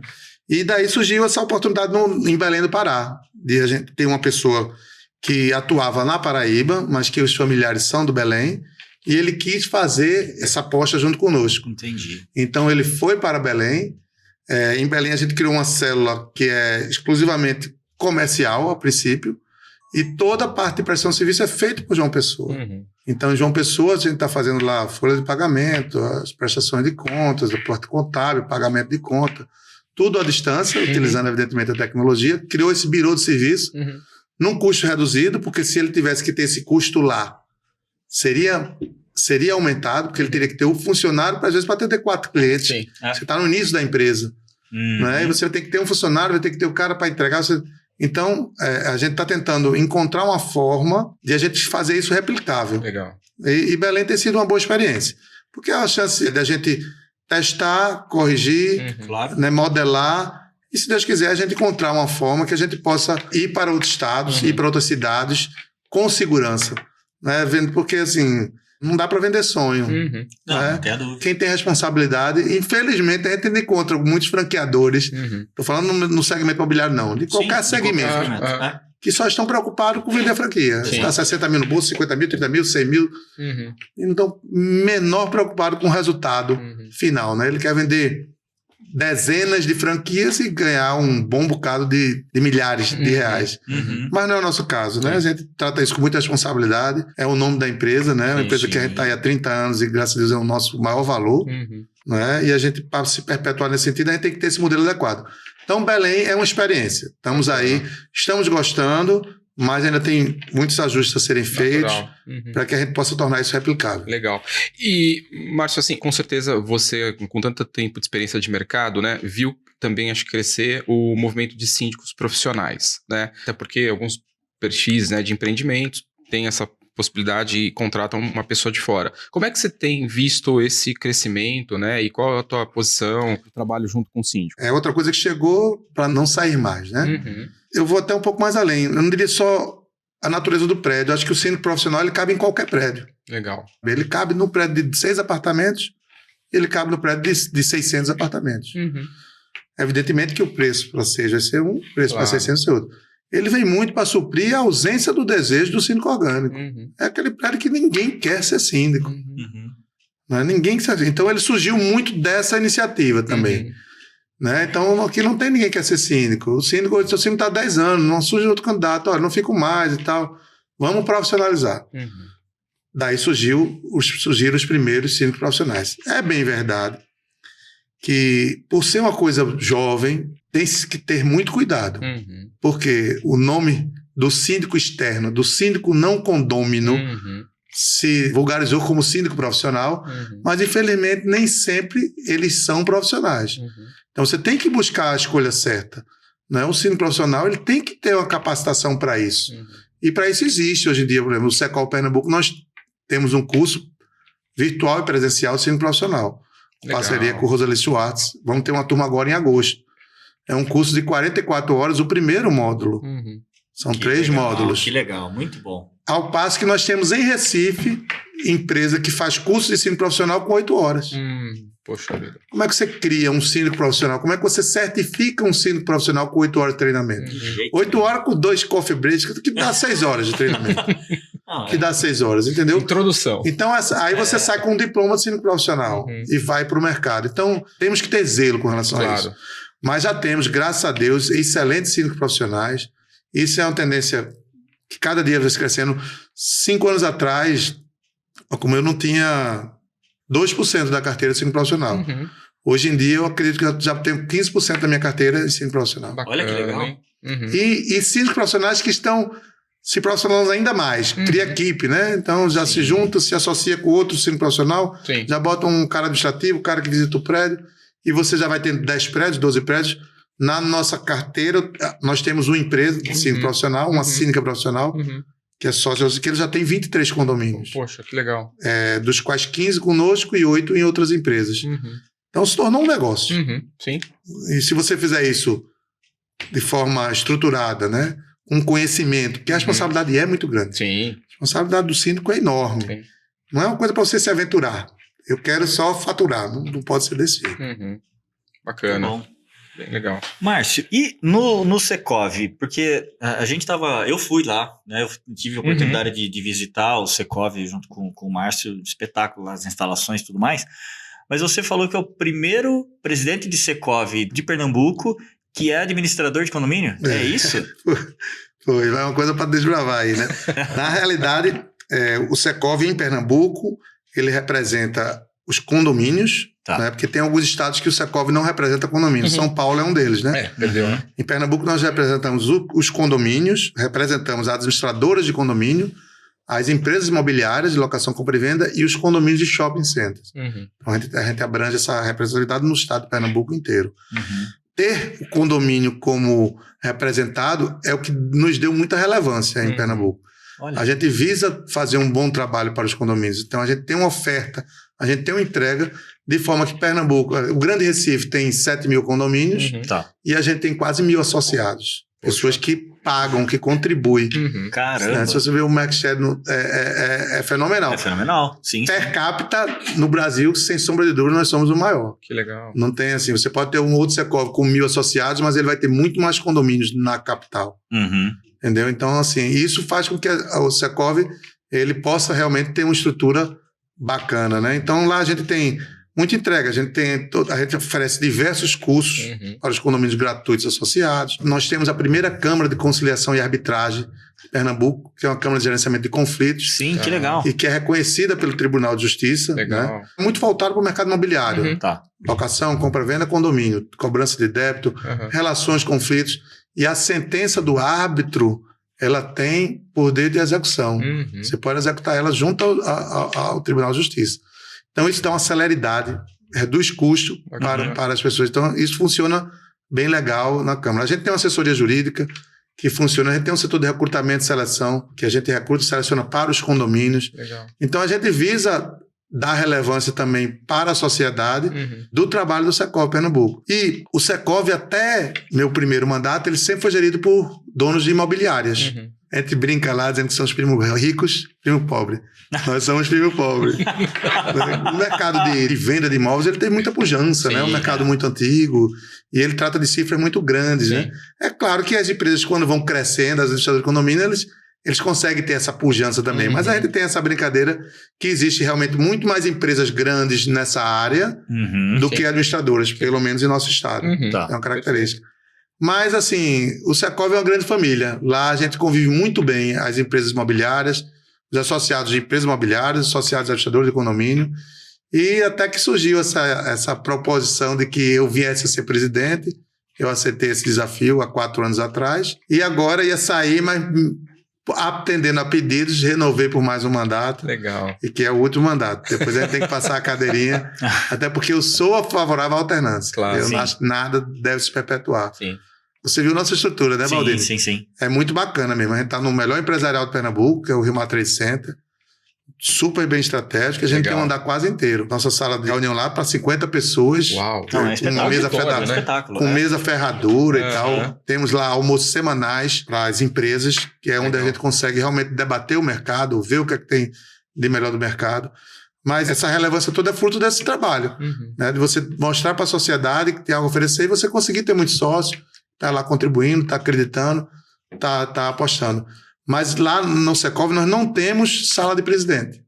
E daí surgiu essa oportunidade em Belém do Pará, de a gente ter uma pessoa que atuava na Paraíba, mas que os familiares são do Belém, e ele quis fazer essa aposta junto conosco. Entendi. Então, ele foi para Belém. Em Belém, a gente criou uma célula que é exclusivamente comercial, a princípio, e toda a parte de prestação de serviço é feita por João Pessoa. Então, em João Pessoa, a gente está fazendo lá a folha de pagamento, as prestações de contas, a porta contábil, pagamento de conta, tudo à distância, utilizando, evidentemente, a tecnologia. Criou esse birô de serviço, num custo reduzido, porque se ele tivesse que ter esse custo lá, seria aumentado, porque ele teria que ter um funcionário, às vezes, para atender 4 clientes. Sim. Você está no início da empresa. Né? E você vai ter que ter um funcionário, vai ter que ter o cara para entregar. Então, a gente está tentando encontrar uma forma de a gente fazer isso replicável. Legal. E Belém tem sido uma boa experiência. Porque é a chance de a gente testar, corrigir, né, modelar, e se Deus quiser, a gente encontrar uma forma que a gente possa ir para outros estados, ir para outras cidades com segurança. Né? Porque, assim, não dá para vender sonho. Não tem dúvida. Quem tem responsabilidade, infelizmente, a gente encontra muitos franqueadores, estou falando no segmento imobiliário, não, de qualquer segmento, que só estão preocupados com vender a franquia. Está 60 mil no bolso, 50 mil, 30 mil, 100 mil. E não estão menor preocupado com o resultado final. Né? Ele quer vender dezenas de franquias e ganhar um bom bocado de milhares de reais. Mas não é o nosso caso, né? A gente trata isso com muita responsabilidade. É o nome da empresa, né? Uma empresa que a gente está aí há 30 anos e, graças a Deus, é o nosso maior valor. Né? E a gente, para se perpetuar nesse sentido, a gente tem que ter esse modelo adequado. Então, Belém é uma experiência. Estamos aí, estamos gostando, mas ainda tem muitos ajustes a serem feitos para que a gente possa tornar isso replicável. Legal. E, Márcio, assim, com certeza você, com tanto tempo de experiência de mercado, né, viu também, acho que crescer o movimento de síndicos profissionais, né? Até porque alguns perfis, né, de empreendimentos têm essa possibilidade e contratam uma pessoa de fora. Como é que você tem visto esse crescimento, né? E qual é a tua posição de trabalho junto com o síndico? É outra coisa que chegou para não sair mais, né? Eu vou até um pouco mais além. Eu não diria só a natureza do prédio. Eu acho que o síndico profissional ele cabe em qualquer prédio. Legal. Ele cabe no prédio de 6 apartamentos, ele cabe no prédio de 600 apartamentos. Evidentemente que o preço para 6 vai ser um, o preço para 600 vai ser outro. Ele vem muito para suprir a ausência do desejo do síndico orgânico. É aquele prédio que ninguém quer ser síndico. Não é? Ninguém quer ser. Então ele surgiu muito dessa iniciativa também. Né? Então aqui não tem ninguém que quer ser síndico. O síndico está há 10 anos, não surge outro candidato, olha, não fico mais e tal. Vamos profissionalizar. Daí surgiram os primeiros síndicos profissionais. É bem verdade que, por ser uma coisa jovem, tem que ter muito cuidado. Porque o nome do síndico externo, do síndico não condômino, se vulgarizou como síndico profissional, mas infelizmente nem sempre eles são profissionais. Então você tem que buscar a escolha certa. Né? O síndico profissional ele tem que ter uma capacitação para isso. E para isso existe hoje em dia, por exemplo, no Secov Pernambuco, nós temos um curso virtual e presencial de síndico profissional. Legal. Parceria com o Rosalie Schwartz. Vamos ter uma turma agora em agosto. É um curso de 44 horas, o primeiro módulo. São 3 módulos. Que legal, muito bom. Ao passo que nós temos em Recife, empresa que faz curso de síndico profissional com 8 horas. Poxa vida. Como é que você cria um síndico profissional? Como é que você certifica um síndico profissional com 8 horas de treinamento? 8 horas com 2 coffee breaks, que dá 6 horas de treinamento. Que dá 6 horas, entendeu? Introdução. Então, aí você sai com um diploma de síndico profissional e vai para o mercado. Então, temos que ter zelo com relação a isso. Mas já temos, graças a Deus, excelentes síndicos profissionais. Isso é uma tendência que cada dia vai crescendo. 5 anos atrás, como eu não tinha 2% da carteira de síndico profissional. Hoje em dia, eu acredito que eu já tenho 15% da minha carteira de síndico profissional. Bacana, olha que legal. E síndicos profissionais que estão se profissionalizando ainda mais. Cria equipe, né? Então, já se junta, se associa com outro síndico profissional, já bota um cara administrativo, um cara que visita o prédio, e você já vai ter 10 prédios, 12 prédios. Na nossa carteira, nós temos uma empresa de síndico profissional, uma síndica profissional, que é sócia, que ele já tem 23 condomínios. Poxa, que legal. Dos quais 15 conosco e 8 em outras empresas. Então, se tornou um negócio. Sim. E se você fizer isso de forma estruturada, né? Com conhecimento, porque a responsabilidade é muito grande. Sim. A responsabilidade do síndico é enorme. Sim. Não é uma coisa para você se aventurar. Eu quero só faturar, não pode ser desse jeito. Bacana. Bom. Bem legal. Márcio, e no Secov? Porque a gente eu fui lá, né? Eu tive a oportunidade de visitar o Secov junto com o Márcio, espetáculo, as instalações e tudo mais. Mas você falou que é o primeiro presidente de Secov de Pernambuco que é administrador de condomínio? É isso? Foi, vai uma coisa para desbravar aí, né? Na realidade, o Secov em Pernambuco, ele representa os condomínios, né? Porque tem alguns estados que o Secov não representa condomínios. São Paulo é um deles, né? Perdeu, né? Em Pernambuco, nós representamos os condomínios, representamos as administradoras de condomínio, as empresas imobiliárias de locação, compra e venda e os condomínios de shopping centers. Então, a gente abrange essa representatividade no estado de Pernambuco inteiro. Ter o condomínio como representado é o que nos deu muita relevância em Pernambuco. Olha. A gente visa fazer um bom trabalho para os condomínios. Então, a gente tem uma oferta, a gente tem uma entrega, de forma que Pernambuco, o Grande Recife tem 7 mil condomínios e a gente tem quase 1.000 associados. Pessoas que pagam, que contribuem. Caramba. Né? Se você ver o market share, é fenomenal. É fenomenal, sim. Per capita, no Brasil, sem sombra de dúvida, nós somos o maior. Que legal. Não tem assim, você pode ter um outro Secov com 1.000 associados, mas ele vai ter muito mais condomínios na capital. Entendeu? Então, assim, isso faz com que o Secov ele possa realmente ter uma estrutura bacana, né? Então, lá a gente tem muita entrega, a gente oferece diversos cursos para os condomínios gratuitos associados. Nós temos a primeira Câmara de Conciliação e Arbitragem de Pernambuco, que é uma Câmara de Gerenciamento de Conflitos. Sim, que legal. E que é reconhecida pelo Tribunal de Justiça. Legal. Né? Muito voltado para o mercado imobiliário. Locação, compra, venda, condomínio, cobrança de débito, relações, conflitos. E a sentença do árbitro, ela tem poder de execução. Você pode executar ela junto ao Tribunal de Justiça. Então, isso dá uma celeridade, reduz custo para as pessoas. Então, isso funciona bem legal na Câmara. A gente tem uma assessoria jurídica que funciona, a gente tem um setor de recrutamento e seleção, que a gente recruta e seleciona para os condomínios. Legal. Então, a gente visa dar relevância também para a sociedade do trabalho do Secov Pernambuco. E o Secov, até meu primeiro mandato, ele sempre foi gerido por donos de imobiliárias. A gente brinca lá dizendo que são os primos ricos, primo pobre. Nós somos primo pobre. O mercado de venda de imóveis, ele tem muita pujança, Sim, né? É um mercado muito antigo e ele trata de cifras muito grandes, Sim. né? É claro que as empresas, quando vão crescendo, as administradoras de condomínio, eles conseguem ter essa pujança também. Mas a gente tem essa brincadeira que existe realmente muito mais empresas grandes nessa área do que administradoras, pelo menos em nosso estado. Tá. É uma característica. Mas, assim, o Secov é uma grande família. Lá a gente convive muito bem as empresas imobiliárias, os associados de empresas imobiliárias, os associados de administradores de condomínio. E até que surgiu essa proposição de que eu viesse a ser presidente. Eu aceitei esse desafio há 4 anos atrás. E agora ia sair, mas atendendo a pedidos, renovei por mais um mandato. Legal. E que é o último mandato. Depois a gente tem que passar a cadeirinha. Até porque eu sou favorável à alternância. Claro, eu sim. não acho que nada deve se perpetuar. Sim. Você viu nossa estrutura, né, Valdemir? Sim. É muito bacana mesmo. A gente está no melhor empresarial de Pernambuco, que é o Rio Mar Trade Center. Super bem estratégico. A gente Legal. tem um andar quase inteiro. Nossa sala de reunião lá para 50 pessoas. Uau. Não, é Com espetáculo. mesa Auditório, ferrada, né? Espetáculo. com mesa ferradura e Aham. tal. Temos lá almoços semanais para as empresas, que é onde Legal. a gente consegue realmente debater o mercado, ver o que é que tem de melhor do mercado. Mas essa relevância toda é fruto desse trabalho, né? De você mostrar para a sociedade que tem algo a oferecer e você conseguir ter muito sócio, tá lá contribuindo, tá acreditando, tá apostando. Mas lá no Secov nós não temos sala de presidente.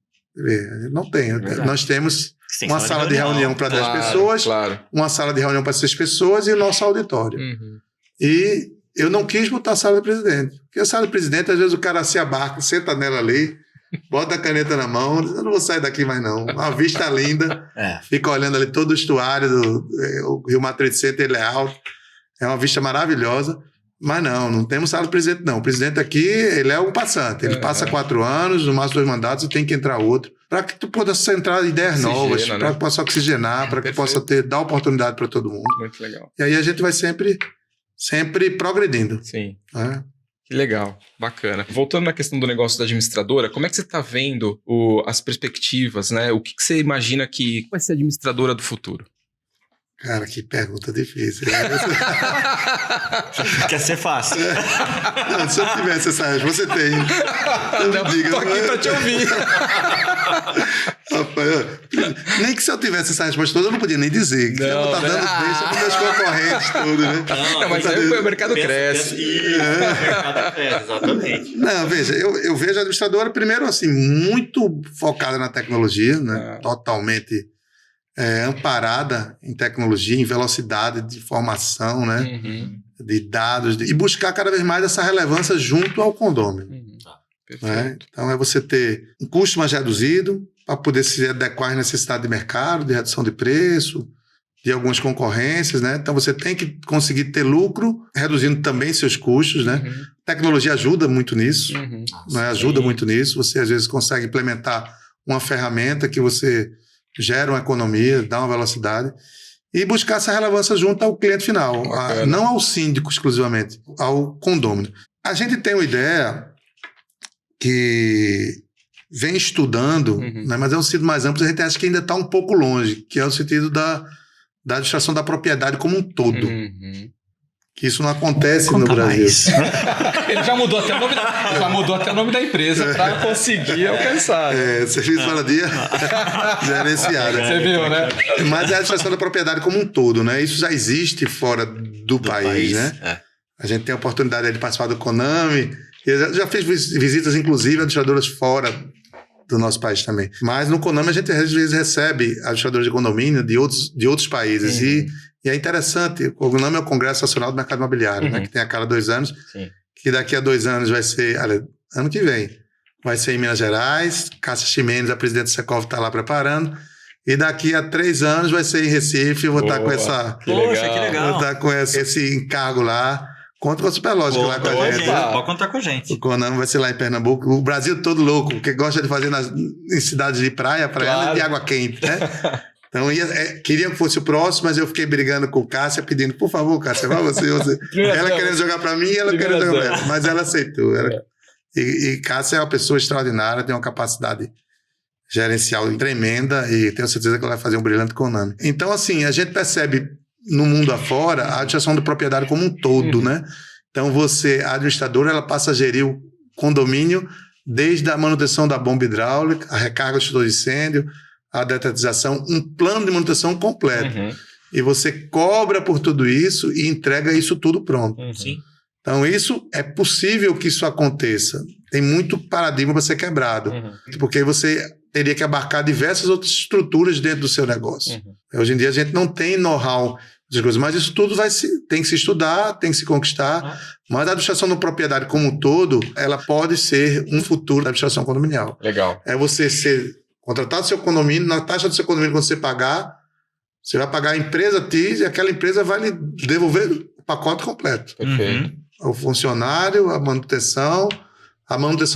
Não tem. Verdade. Nós temos Tem uma sala de reunião para 10 Claro, pessoas, Claro. uma sala de reunião para 6 pessoas e o nosso auditório. E eu não quis botar a sala de presidente. Porque a sala de presidente, às vezes o cara se abarca, senta nela ali, bota a caneta na mão, diz, eu não vou sair daqui mais não. Uma vista linda, fica olhando ali todo o estuário o Rio Mar Trade Center, ele é alto, é uma vista maravilhosa. Mas não temos sala de presidente não. O presidente aqui, ele é um passante. Ele passa 4 anos, no máximo 2 mandatos, e tem que entrar outro. Para que tu possa entrar ideias novas, para que possa oxigenar, para que possa dar oportunidade para todo mundo. Muito legal. E aí a gente vai sempre progredindo. Sim. Né? Que legal, bacana. Voltando na questão do negócio da administradora, como é que você está vendo as perspectivas, né? O que você imagina que vai ser a administradora do futuro? Cara, que pergunta difícil. Quer ser fácil. Não, se eu tivesse essa resposta, você tem. Não, diga, tô aqui pra te ouvir. Rapaz, nem que se eu tivesse essa resposta toda, eu não podia nem dizer. Que eu tá dando bem sobre meus concorrentes, tudo, né? Não, mas aí o mercado cresce. Isso, o mercado cresce, exatamente. Não, veja, eu vejo a administradora, primeiro, assim, muito focada na tecnologia, né? Totalmente amparada em tecnologia, em velocidade de informação, né? De dados, e buscar cada vez mais essa relevância junto ao condômino. Né? Então, é você ter um custo mais reduzido para poder se adequar às necessidades de mercado, de redução de preço, de algumas concorrências, né? Então, você tem que conseguir ter lucro, reduzindo também seus custos, né? Tecnologia ajuda muito nisso, né? Ajuda muito nisso. Você, às vezes, consegue implementar uma ferramenta que você gera uma economia, dá uma velocidade, e buscar essa relevância junto ao cliente final, não ao síndico exclusivamente, ao condômino. A gente tem uma ideia que vem estudando, né, mas é um sentido mais amplo, a gente acha que ainda está um pouco longe, que é o sentido da administração da propriedade como um todo. Que isso não acontece no Brasil. Ele já mudou até o nome da empresa para conseguir alcançar. Serviço moradia gerenciado. Você viu, né? Mas é a administração da propriedade como um todo, né? Isso já existe fora do país, né? A gente tem a oportunidade de participar do CONAMI. Eu já fiz visitas, inclusive, a administradoras fora do nosso país também. Mas no CONAMI a gente às vezes recebe administradores de condomínio de outros países. E é interessante, o CONAMI é o Congresso Nacional do Mercado Imobiliário, né, que tem a cada 2 anos, que daqui a 2 anos vai ser, ano que vem, vai ser em Minas Gerais, Cássia Ximenes, a presidente do Secov, está lá preparando, e daqui a 3 anos vai ser em Recife, eu vou estar com essa... Poxa, que legal. Vou estar com esse encargo lá. Conta com a Superlógica lá com a gente. Pode contar com a gente. O CONAMI vai ser lá em Pernambuco. O Brasil todo louco, porque gosta de fazer em cidades de praia de água quente, né? Então, queria que fosse o próximo, mas eu fiquei brigando com o Cássia, pedindo, por favor, Cássia, vai você. Ela querendo jogar para mim e ela querendo jogar para ela. Mas ela aceitou. E Cássia é uma pessoa extraordinária, tem uma capacidade gerencial tremenda e tenho certeza que ela vai fazer um brilhante CONAMI. Então, assim, a gente percebe no mundo afora a administração da propriedade como um todo, né? Então, a administradora, ela passa a gerir condomínio, desde a manutenção da bomba hidráulica, a recarga do extintor de incêndio, a detetização, um plano de manutenção completo. E você cobra por tudo isso e entrega isso tudo pronto. Sim. Então, isso é possível que isso aconteça. Tem muito paradigma para ser quebrado. Porque você teria que abarcar diversas outras estruturas dentro do seu negócio. Hoje em dia, a gente não tem know-how de coisas, mas isso tudo tem que se estudar, tem que se conquistar. Mas a administração da propriedade como um todo, ela pode ser um futuro da administração condominial. Legal. É você contratar o seu condomínio, na taxa do seu condomínio, quando você pagar, você vai pagar a empresa TIS e aquela empresa vai lhe devolver o pacote completo. Perfeito. O funcionário, a manutenção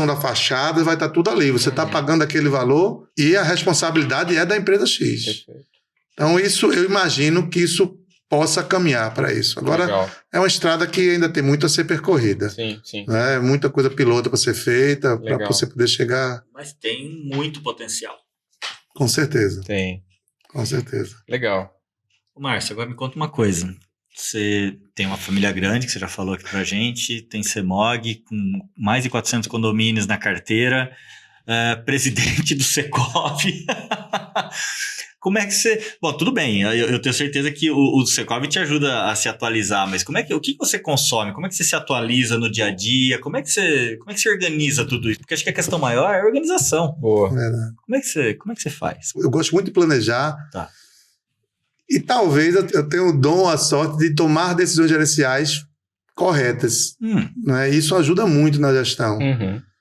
da fachada, vai estar tudo ali. Você está pagando aquele valor e a responsabilidade é da empresa X. Perfeito. Então, eu imagino que isso possa caminhar para isso. Agora, Legal. é uma estrada que ainda tem muito a ser percorrida. Sim, sim. Né? Muita coisa pilota para ser feita, para você poder chegar... Mas tem muito potencial. Com certeza. Tem. Com certeza. Legal. Márcio, agora me conta uma coisa. Você tem uma família grande, que você já falou aqui pra gente, tem CEMOG, com mais de 400 condomínios na carteira, presidente do Secov. Como é que você... Bom, tudo bem, eu tenho certeza que o Secov te ajuda a se atualizar, mas o que você consome? Como é que você se atualiza no dia a dia? Como é que você organiza tudo isso? Porque acho que a questão maior é a organização. Boa. Como é que você faz? Eu gosto muito de planejar. Tá. E talvez eu tenha o dom, a sorte de tomar decisões gerenciais corretas. Né? Isso ajuda muito na gestão.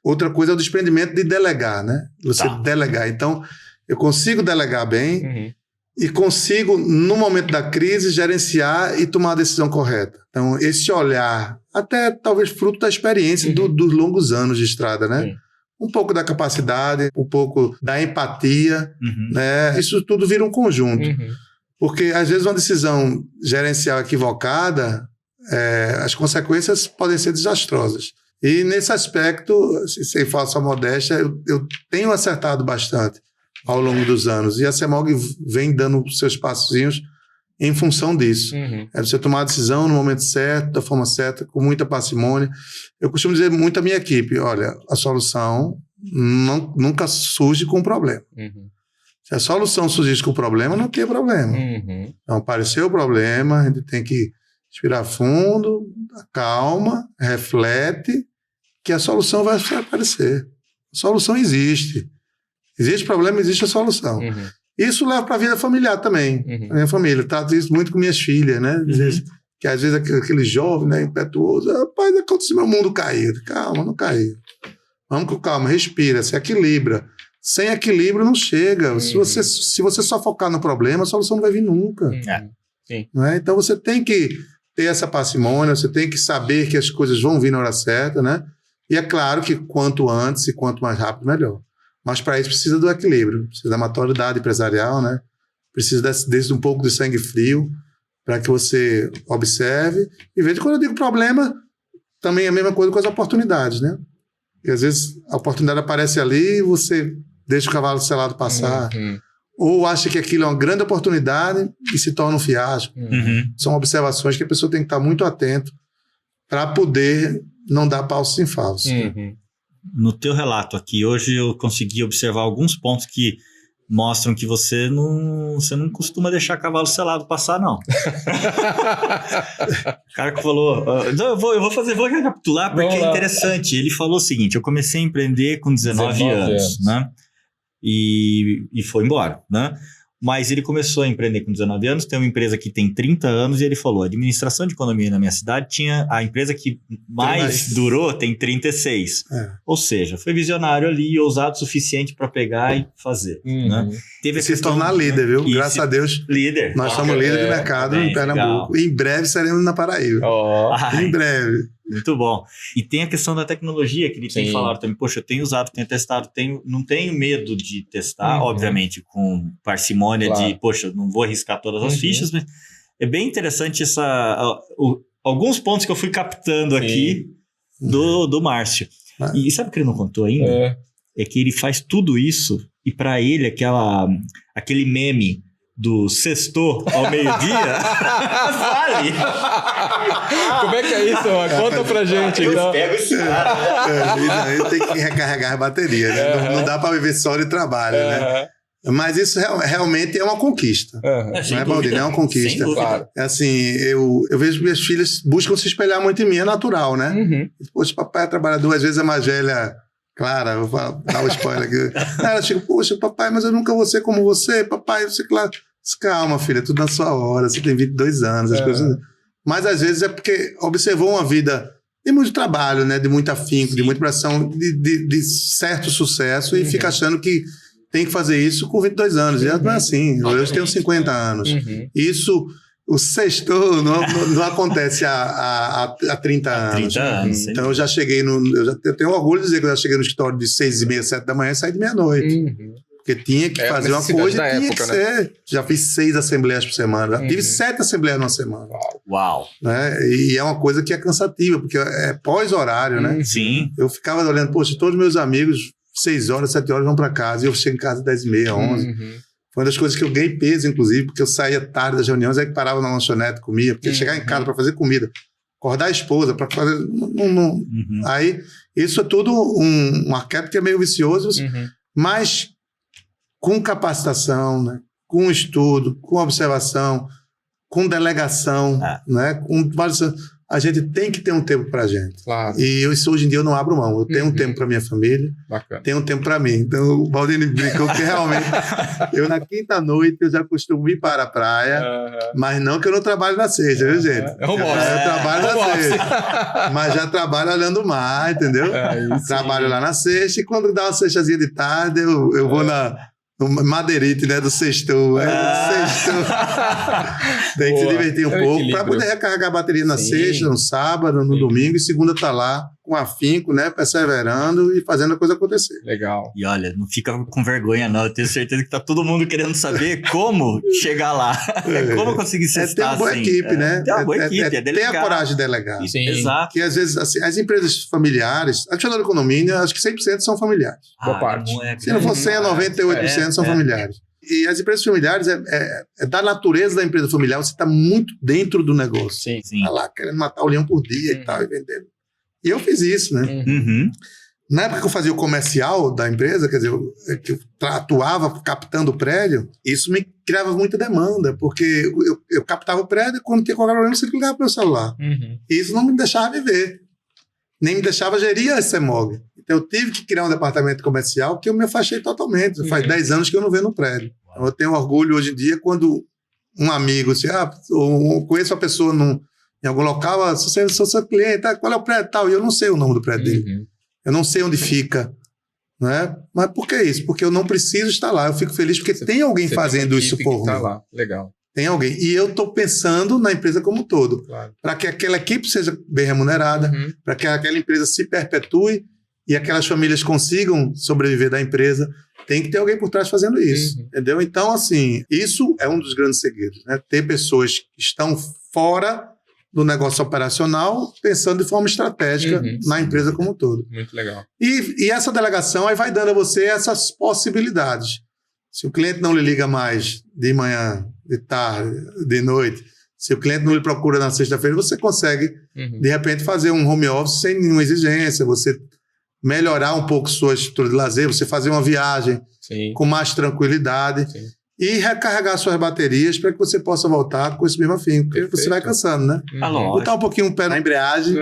Outra coisa é o desprendimento de delegar, né? Você delegar. Então, eu consigo delegar bem e consigo, no momento da crise, gerenciar e tomar a decisão correta. Então, esse olhar, até talvez fruto da experiência dos longos anos de estrada, né? Um pouco da capacidade, um pouco da empatia, né? Isso tudo vira um conjunto. Porque, às vezes, uma decisão gerencial equivocada, as consequências podem ser desastrosas. E, nesse aspecto, sem falsa modéstia, eu tenho acertado bastante ao longo dos anos. E a CEMOG vem dando seus passinhos em função disso. É você tomar a decisão no momento certo, da forma certa, com muita parcimônia. Eu costumo dizer muito à minha equipe, olha, a solução nunca surge com problema. Se a solução surgisse com o problema, não tem problema. Então, apareceu o problema, a gente tem que respirar fundo, calma, reflete, que a solução vai aparecer. A solução existe. Existe problema, existe a solução. Isso leva para a vida familiar também. A minha família, trato isso muito com minhas filhas, né? Que às vezes aquele jovem, né, impetuoso, rapaz, aconteceu, meu mundo caiu. Calma, não caiu. Vamos com calma, respira, se equilibra. Sem equilíbrio não chega. Se você só focar no problema, a solução não vai vir nunca. Não é? Então você tem que ter essa parcimônia, você tem que saber que as coisas vão vir na hora certa, né? E é claro que quanto antes e quanto mais rápido, melhor. Mas para isso precisa do equilíbrio, precisa da maturidade empresarial, né? Precisa desse um pouco de sangue frio para que você observe e veja. Quando eu digo problema, também é a mesma coisa com as oportunidades, né? E às vezes a oportunidade aparece ali e você deixa o cavalo selado passar, ou acha que aquilo é uma grande oportunidade e se torna um fiasco. São observações que a pessoa tem que estar muito atento para poder não dar falsos em falsos. No teu relato aqui, hoje eu consegui observar alguns pontos que mostram que você não costuma deixar cavalo selado passar, não. O cara que falou... eu vou recapitular porque é interessante. Ele falou o seguinte, eu comecei a empreender com 19 anos, né? E foi embora, né? Mas ele começou a empreender com 19 anos, tem uma empresa que tem 30 anos, e ele falou, a administração de economia na minha cidade tinha a empresa que mais durou, tem 36. Ou seja, foi visionário ali e ousado o suficiente para pegar e fazer. Né? Teve se tornar líder, viu? Graças a Deus, líder. Nós somos líder de mercado em Pernambuco. E em breve seremos na Paraíba. Em breve. Muito bom. E tem a questão da tecnologia que ele tem falado também. Poxa, eu tenho usado, tenho testado, não tenho medo de testar, obviamente, com parcimônia de, poxa, não vou arriscar todas as fichas, mas é bem interessante alguns pontos que eu fui captando aqui do Márcio. E sabe o que ele não contou ainda? É que ele faz tudo isso e para ele aquele meme do sexto ao meio-dia, vale. Como é que é isso, mano? Conta pra gente, Eu então. pego esse cara. Aí tem que recarregar a bateria, né? Não dá para viver só de trabalho, né? Mas isso realmente é uma conquista. Não é, Baldini? É uma conquista. Claro. É assim, eu vejo que minhas filhas buscam se espelhar muito em mim, é natural, né? Poxa, papai trabalha 2 vezes a mais velha. Clara, vou dar um spoiler aqui. Ela chega, poxa, papai, mas eu nunca vou ser como você, papai, você, claro. Calma, filha, tudo na sua hora, você tem 22 anos, as coisas. Mas às vezes é porque observou uma vida de muito trabalho, né? De muito afinco, de muita pressão, de certo sucesso e fica achando que tem que fazer isso com 22 anos. E não é assim. Eu tenho 50 anos. Isso, o sexto não acontece há 30 anos. 30 anos. Então eu já cheguei eu tenho orgulho de dizer que eu já cheguei no escritório de 6h30, 7 da manhã e saí de meia-noite. Porque tinha que fazer uma coisa e tinha que ser. Né? Já fiz 6 assembleias por semana. Já tive 7 assembleias na semana. Uau! Né? E é uma coisa que é cansativa, porque é pós-horário, né? Sim. Eu ficava olhando, poxa, todos os meus amigos 6 horas, 7 horas vão para casa. E eu chego em casa 10h30, 11. Foi uma das coisas que eu ganhei peso, inclusive, porque eu saía tarde das reuniões, aí parava na lanchonete, comia, porque chegar em casa para fazer comida, acordar a esposa, para fazer... Aí, isso é tudo um arquétipo que é meio vicioso, mas com capacitação, né? Com estudo, com observação, com delegação, né? Com vários... A gente tem que ter um tempo pra gente. Claro. E isso hoje em dia eu não abro mão. Eu tenho um tempo pra minha família, tenho um tempo pra mim. Então o Baldini brincou que realmente eu na quinta-noite eu já costumo ir para a praia, mas não que eu não trabalho na sexta, viu, gente? É home office. Eu trabalho na sexta, mas já trabalho olhando o mar, entendeu? Trabalho lá na sexta e quando dá uma sextazinha de tarde eu vou no Madeirite, né? Do sextou. Tem que se divertir um pouco para poder recarregar a bateria na sexta, no sábado, no domingo e segunda tá lá com afinco, né? Perseverando e fazendo a coisa acontecer. Legal. E olha, não fica com vergonha não. Eu tenho certeza que tá todo mundo querendo saber como chegar lá. Como conseguir se ter uma boa equipe, né? Ter uma boa equipe, ter a coragem de delegar. Sim. Exato. Que às vezes assim, as empresas familiares, a Dicionário de Condomínio, acho que 100% são familiares. Boa parte. Se não for 100, 98% são familiares. E as empresas familiares, é da natureza da empresa familiar, você está muito dentro do negócio. Sim. Está lá querendo matar o leão por dia e tal, e vendendo. E eu fiz isso, né? Na época que eu fazia o comercial da empresa, quer dizer, que eu atuava captando o prédio, isso me criava muita demanda, porque eu captava o prédio e quando tinha qualquer problema, você ligava para o meu celular. E isso não me deixava viver, nem me deixava gerir a CEMOG. Então eu tive que criar um departamento comercial que eu me afastei totalmente. Faz 10 anos que eu não venho no prédio. Então, eu tenho orgulho hoje em dia quando um amigo, assim, eu conheço a pessoa em algum local, se sou seu cliente, qual é o prédio tal? E eu não sei o nome do prédio dele. Eu não sei onde fica. Né? Mas por que isso? Porque eu não preciso estar lá. Eu fico feliz porque tem alguém fazendo isso por mim. Tá lá. Legal. Tem alguém. E eu estou pensando na empresa como um todo. Claro. Para que aquela equipe seja bem remunerada, para que aquela empresa se perpetue e aquelas famílias consigam sobreviver da empresa. Tem que ter alguém por trás fazendo isso. Entendeu? Então, assim, isso é um dos grandes segredos. Né? Ter pessoas que estão fora do negócio operacional, pensando de forma estratégica na empresa como um todo. Muito legal. E essa delegação aí vai dando a você essas possibilidades. Se o cliente não lhe liga mais de manhã, de tarde, de noite, se o cliente não lhe procura na sexta-feira, você consegue, de repente, fazer um home office sem nenhuma exigência, você melhorar um pouco sua estrutura de lazer, você fazer uma viagem com mais tranquilidade. E recarregar suas baterias para que você possa voltar com esse mesmo afinco. Porque você vai cansando, né? Botar um pouquinho o pé na embreagem,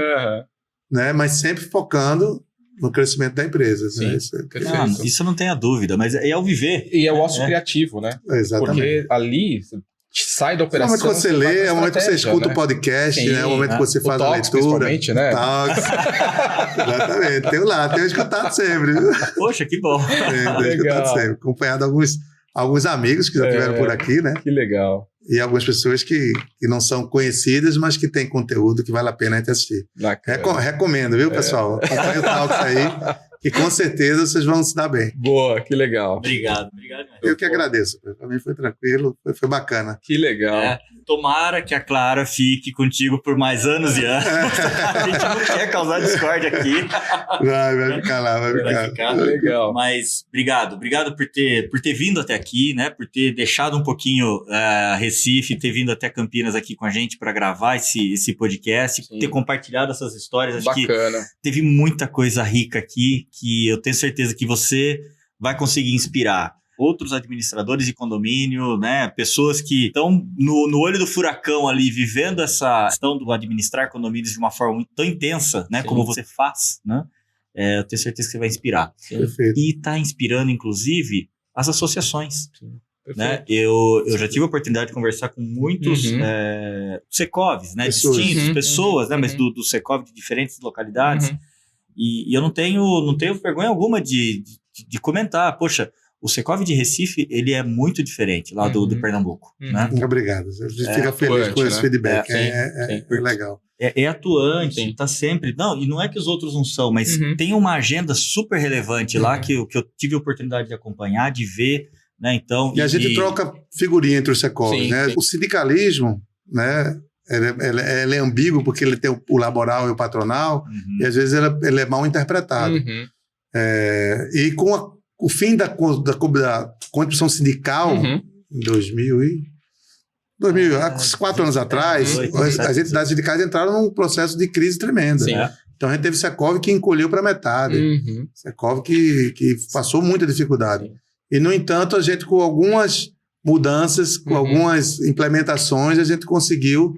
né? Mas sempre focando no crescimento da empresa. Né? Isso não tenha dúvida, mas é o viver. E é o ócio criativo, né? Exatamente. Porque ali sai da operação. É o momento que você lê, é o momento que você escuta o podcast, né? É o momento que você faz a leitura. Né? Exatamente. Tenho escutado sempre. Poxa, que bom. Tenho escutado sempre. Acompanhado alguns amigos que já estiveram por aqui, né? Que legal. E algumas pessoas que não são conhecidas, mas que têm conteúdo que vale a pena a gente assistir. Recomendo, viu, pessoal? Acompanhe o Talks aí, que com certeza vocês vão se dar bem. Boa, que legal. Obrigado. Eu que agradeço. Para mim foi tranquilo, foi bacana. Que legal. tomara que a Clara fique contigo por mais anos e anos. A gente não quer causar discórdia aqui. Vai ficar lá, vai ficar. Legal. Mas obrigado por ter vindo até aqui, né? Por ter deixado um pouquinho Recife, ter vindo até Campinas aqui com a gente para gravar esse podcast, ter compartilhado essas histórias. Acho Bacana. que teve muita coisa rica aqui que eu tenho certeza que você vai conseguir inspirar outros administradores de condomínio, né? Pessoas que estão no olho do furacão ali, vivendo essa questão do administrar condomínios de uma forma tão intensa, né? Sim. Como você faz, né? Eu tenho certeza que você vai inspirar. Perfeito. E está inspirando, inclusive, as associações. Né? Eu já tive a oportunidade de conversar com muitos Secovs, né? Distintos, pessoas, né? Mas do Secov de diferentes localidades. E eu não tenho vergonha alguma de comentar. Poxa, o Secov de Recife, ele é muito diferente lá do Pernambuco. Né? Obrigado. A gente fica feliz com esse feedback. É legal. É atuante, está sempre... Não, e não é que os outros não são, mas tem uma agenda super relevante lá que eu tive a oportunidade de acompanhar, de ver, né? Então, e a gente troca figurinha entre os Secovs, né? O sindicalismo, né? Ele é ambíguo porque ele tem o laboral e o patronal, e às vezes ele é mal interpretado. E com o fim da contribuição sindical, em há 4 anos atrás, as entidades sindicais entraram num processo de crise tremenda. Então a gente teve Secov que encolheu para metade, Secov que passou muita dificuldade. E, no entanto, a gente, com algumas mudanças, com algumas implementações, a gente conseguiu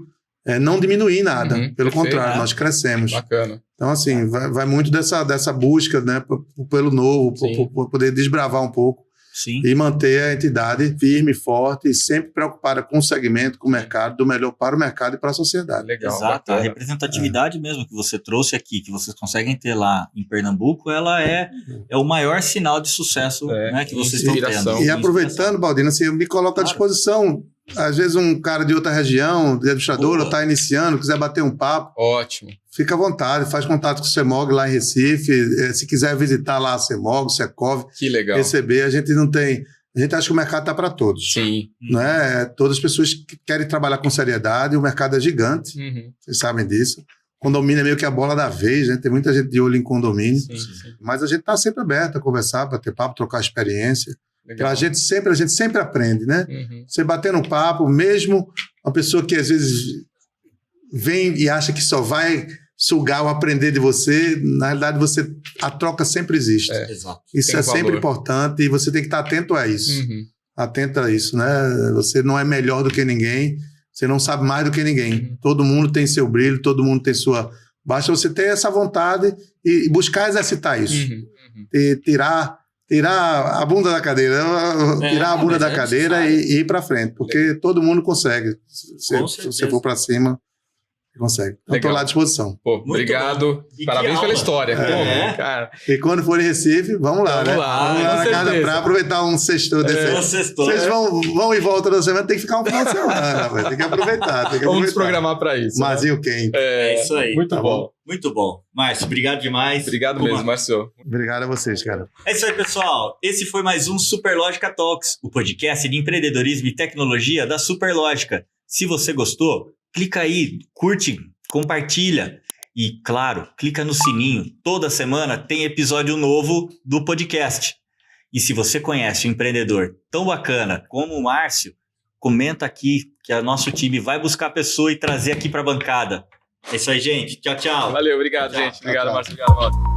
não diminuir nada. Pelo contrário, nós crescemos. Bacana. Então, assim, vai muito dessa busca, né, pelo novo, por poder desbravar um pouco. Sim. E manter a entidade firme, forte e sempre preocupada com o segmento, com o mercado, do melhor para o mercado e para a sociedade. Legal. Exato. Bacana. A representatividade mesmo que você trouxe aqui, que vocês conseguem ter lá em Pernambuco, ela é o maior sinal de sucesso, né, que vocês estão tendo. E aproveitando, Baldino, assim, eu me coloco à disposição. Às vezes um cara de outra região, de administrador, ou está iniciando, quiser bater um papo. Ótimo. Fica à vontade, faz contato com o CEMOG lá em Recife. Se quiser visitar lá a CEMOG, o Secov, que legal. Receber, a gente não tem... A gente acha que o mercado está para todos. Sim. Né? Todas as pessoas que querem trabalhar com seriedade, o mercado é gigante. Vocês sabem disso. Condomínio é meio que a bola da vez, né? Tem muita gente de olho em condomínio. Sim. Mas a gente está sempre aberto a conversar, bater papo, trocar experiência. A gente sempre aprende, né? Você bater no papo, mesmo uma pessoa que às vezes vem e acha que só vai sugar ou aprender de você, na realidade a troca sempre existe. Exato. Isso tem sempre valor. Importante e você tem que estar atento a isso. Atento a isso, né? Você não é melhor do que ninguém, você não sabe mais do que ninguém. Todo mundo tem seu brilho, todo mundo tem sua... Basta você ter essa vontade e buscar exercitar isso. Tirar a bunda da cadeira, tirar a bunda da cadeira e ir para frente, porque todo mundo consegue. Se você for para cima, consegue. Então, estou lá à disposição. Pô, obrigado. Parabéns pela história. Cara. E quando for em Recife, vamos lá, né? Vamos lá na casa para aproveitar um sextou desse. Vocês vão e voltam da semana, tem que ficar um final de semana, véio. Tem que aproveitar. Vamos nos programar para isso. Marzinho quente. É isso aí. Muito bom. Muito bom. Márcio, obrigado demais. Obrigado mesmo, Márcio. Obrigado a vocês, cara. É isso aí, pessoal. Esse foi mais um Superlógica Talks, o podcast de empreendedorismo e tecnologia da Superlógica. Se você gostou, clica aí, curte, compartilha e, claro, clica no sininho. Toda semana tem episódio novo do podcast. E se você conhece um empreendedor tão bacana como o Márcio, comenta aqui que o nosso time vai buscar a pessoa e trazer aqui para a bancada. É isso aí, gente. Tchau, tchau. Valeu, obrigado, Tchau, gente. tchau, Obrigado, tchau. Márcio. Obrigado, Márcio.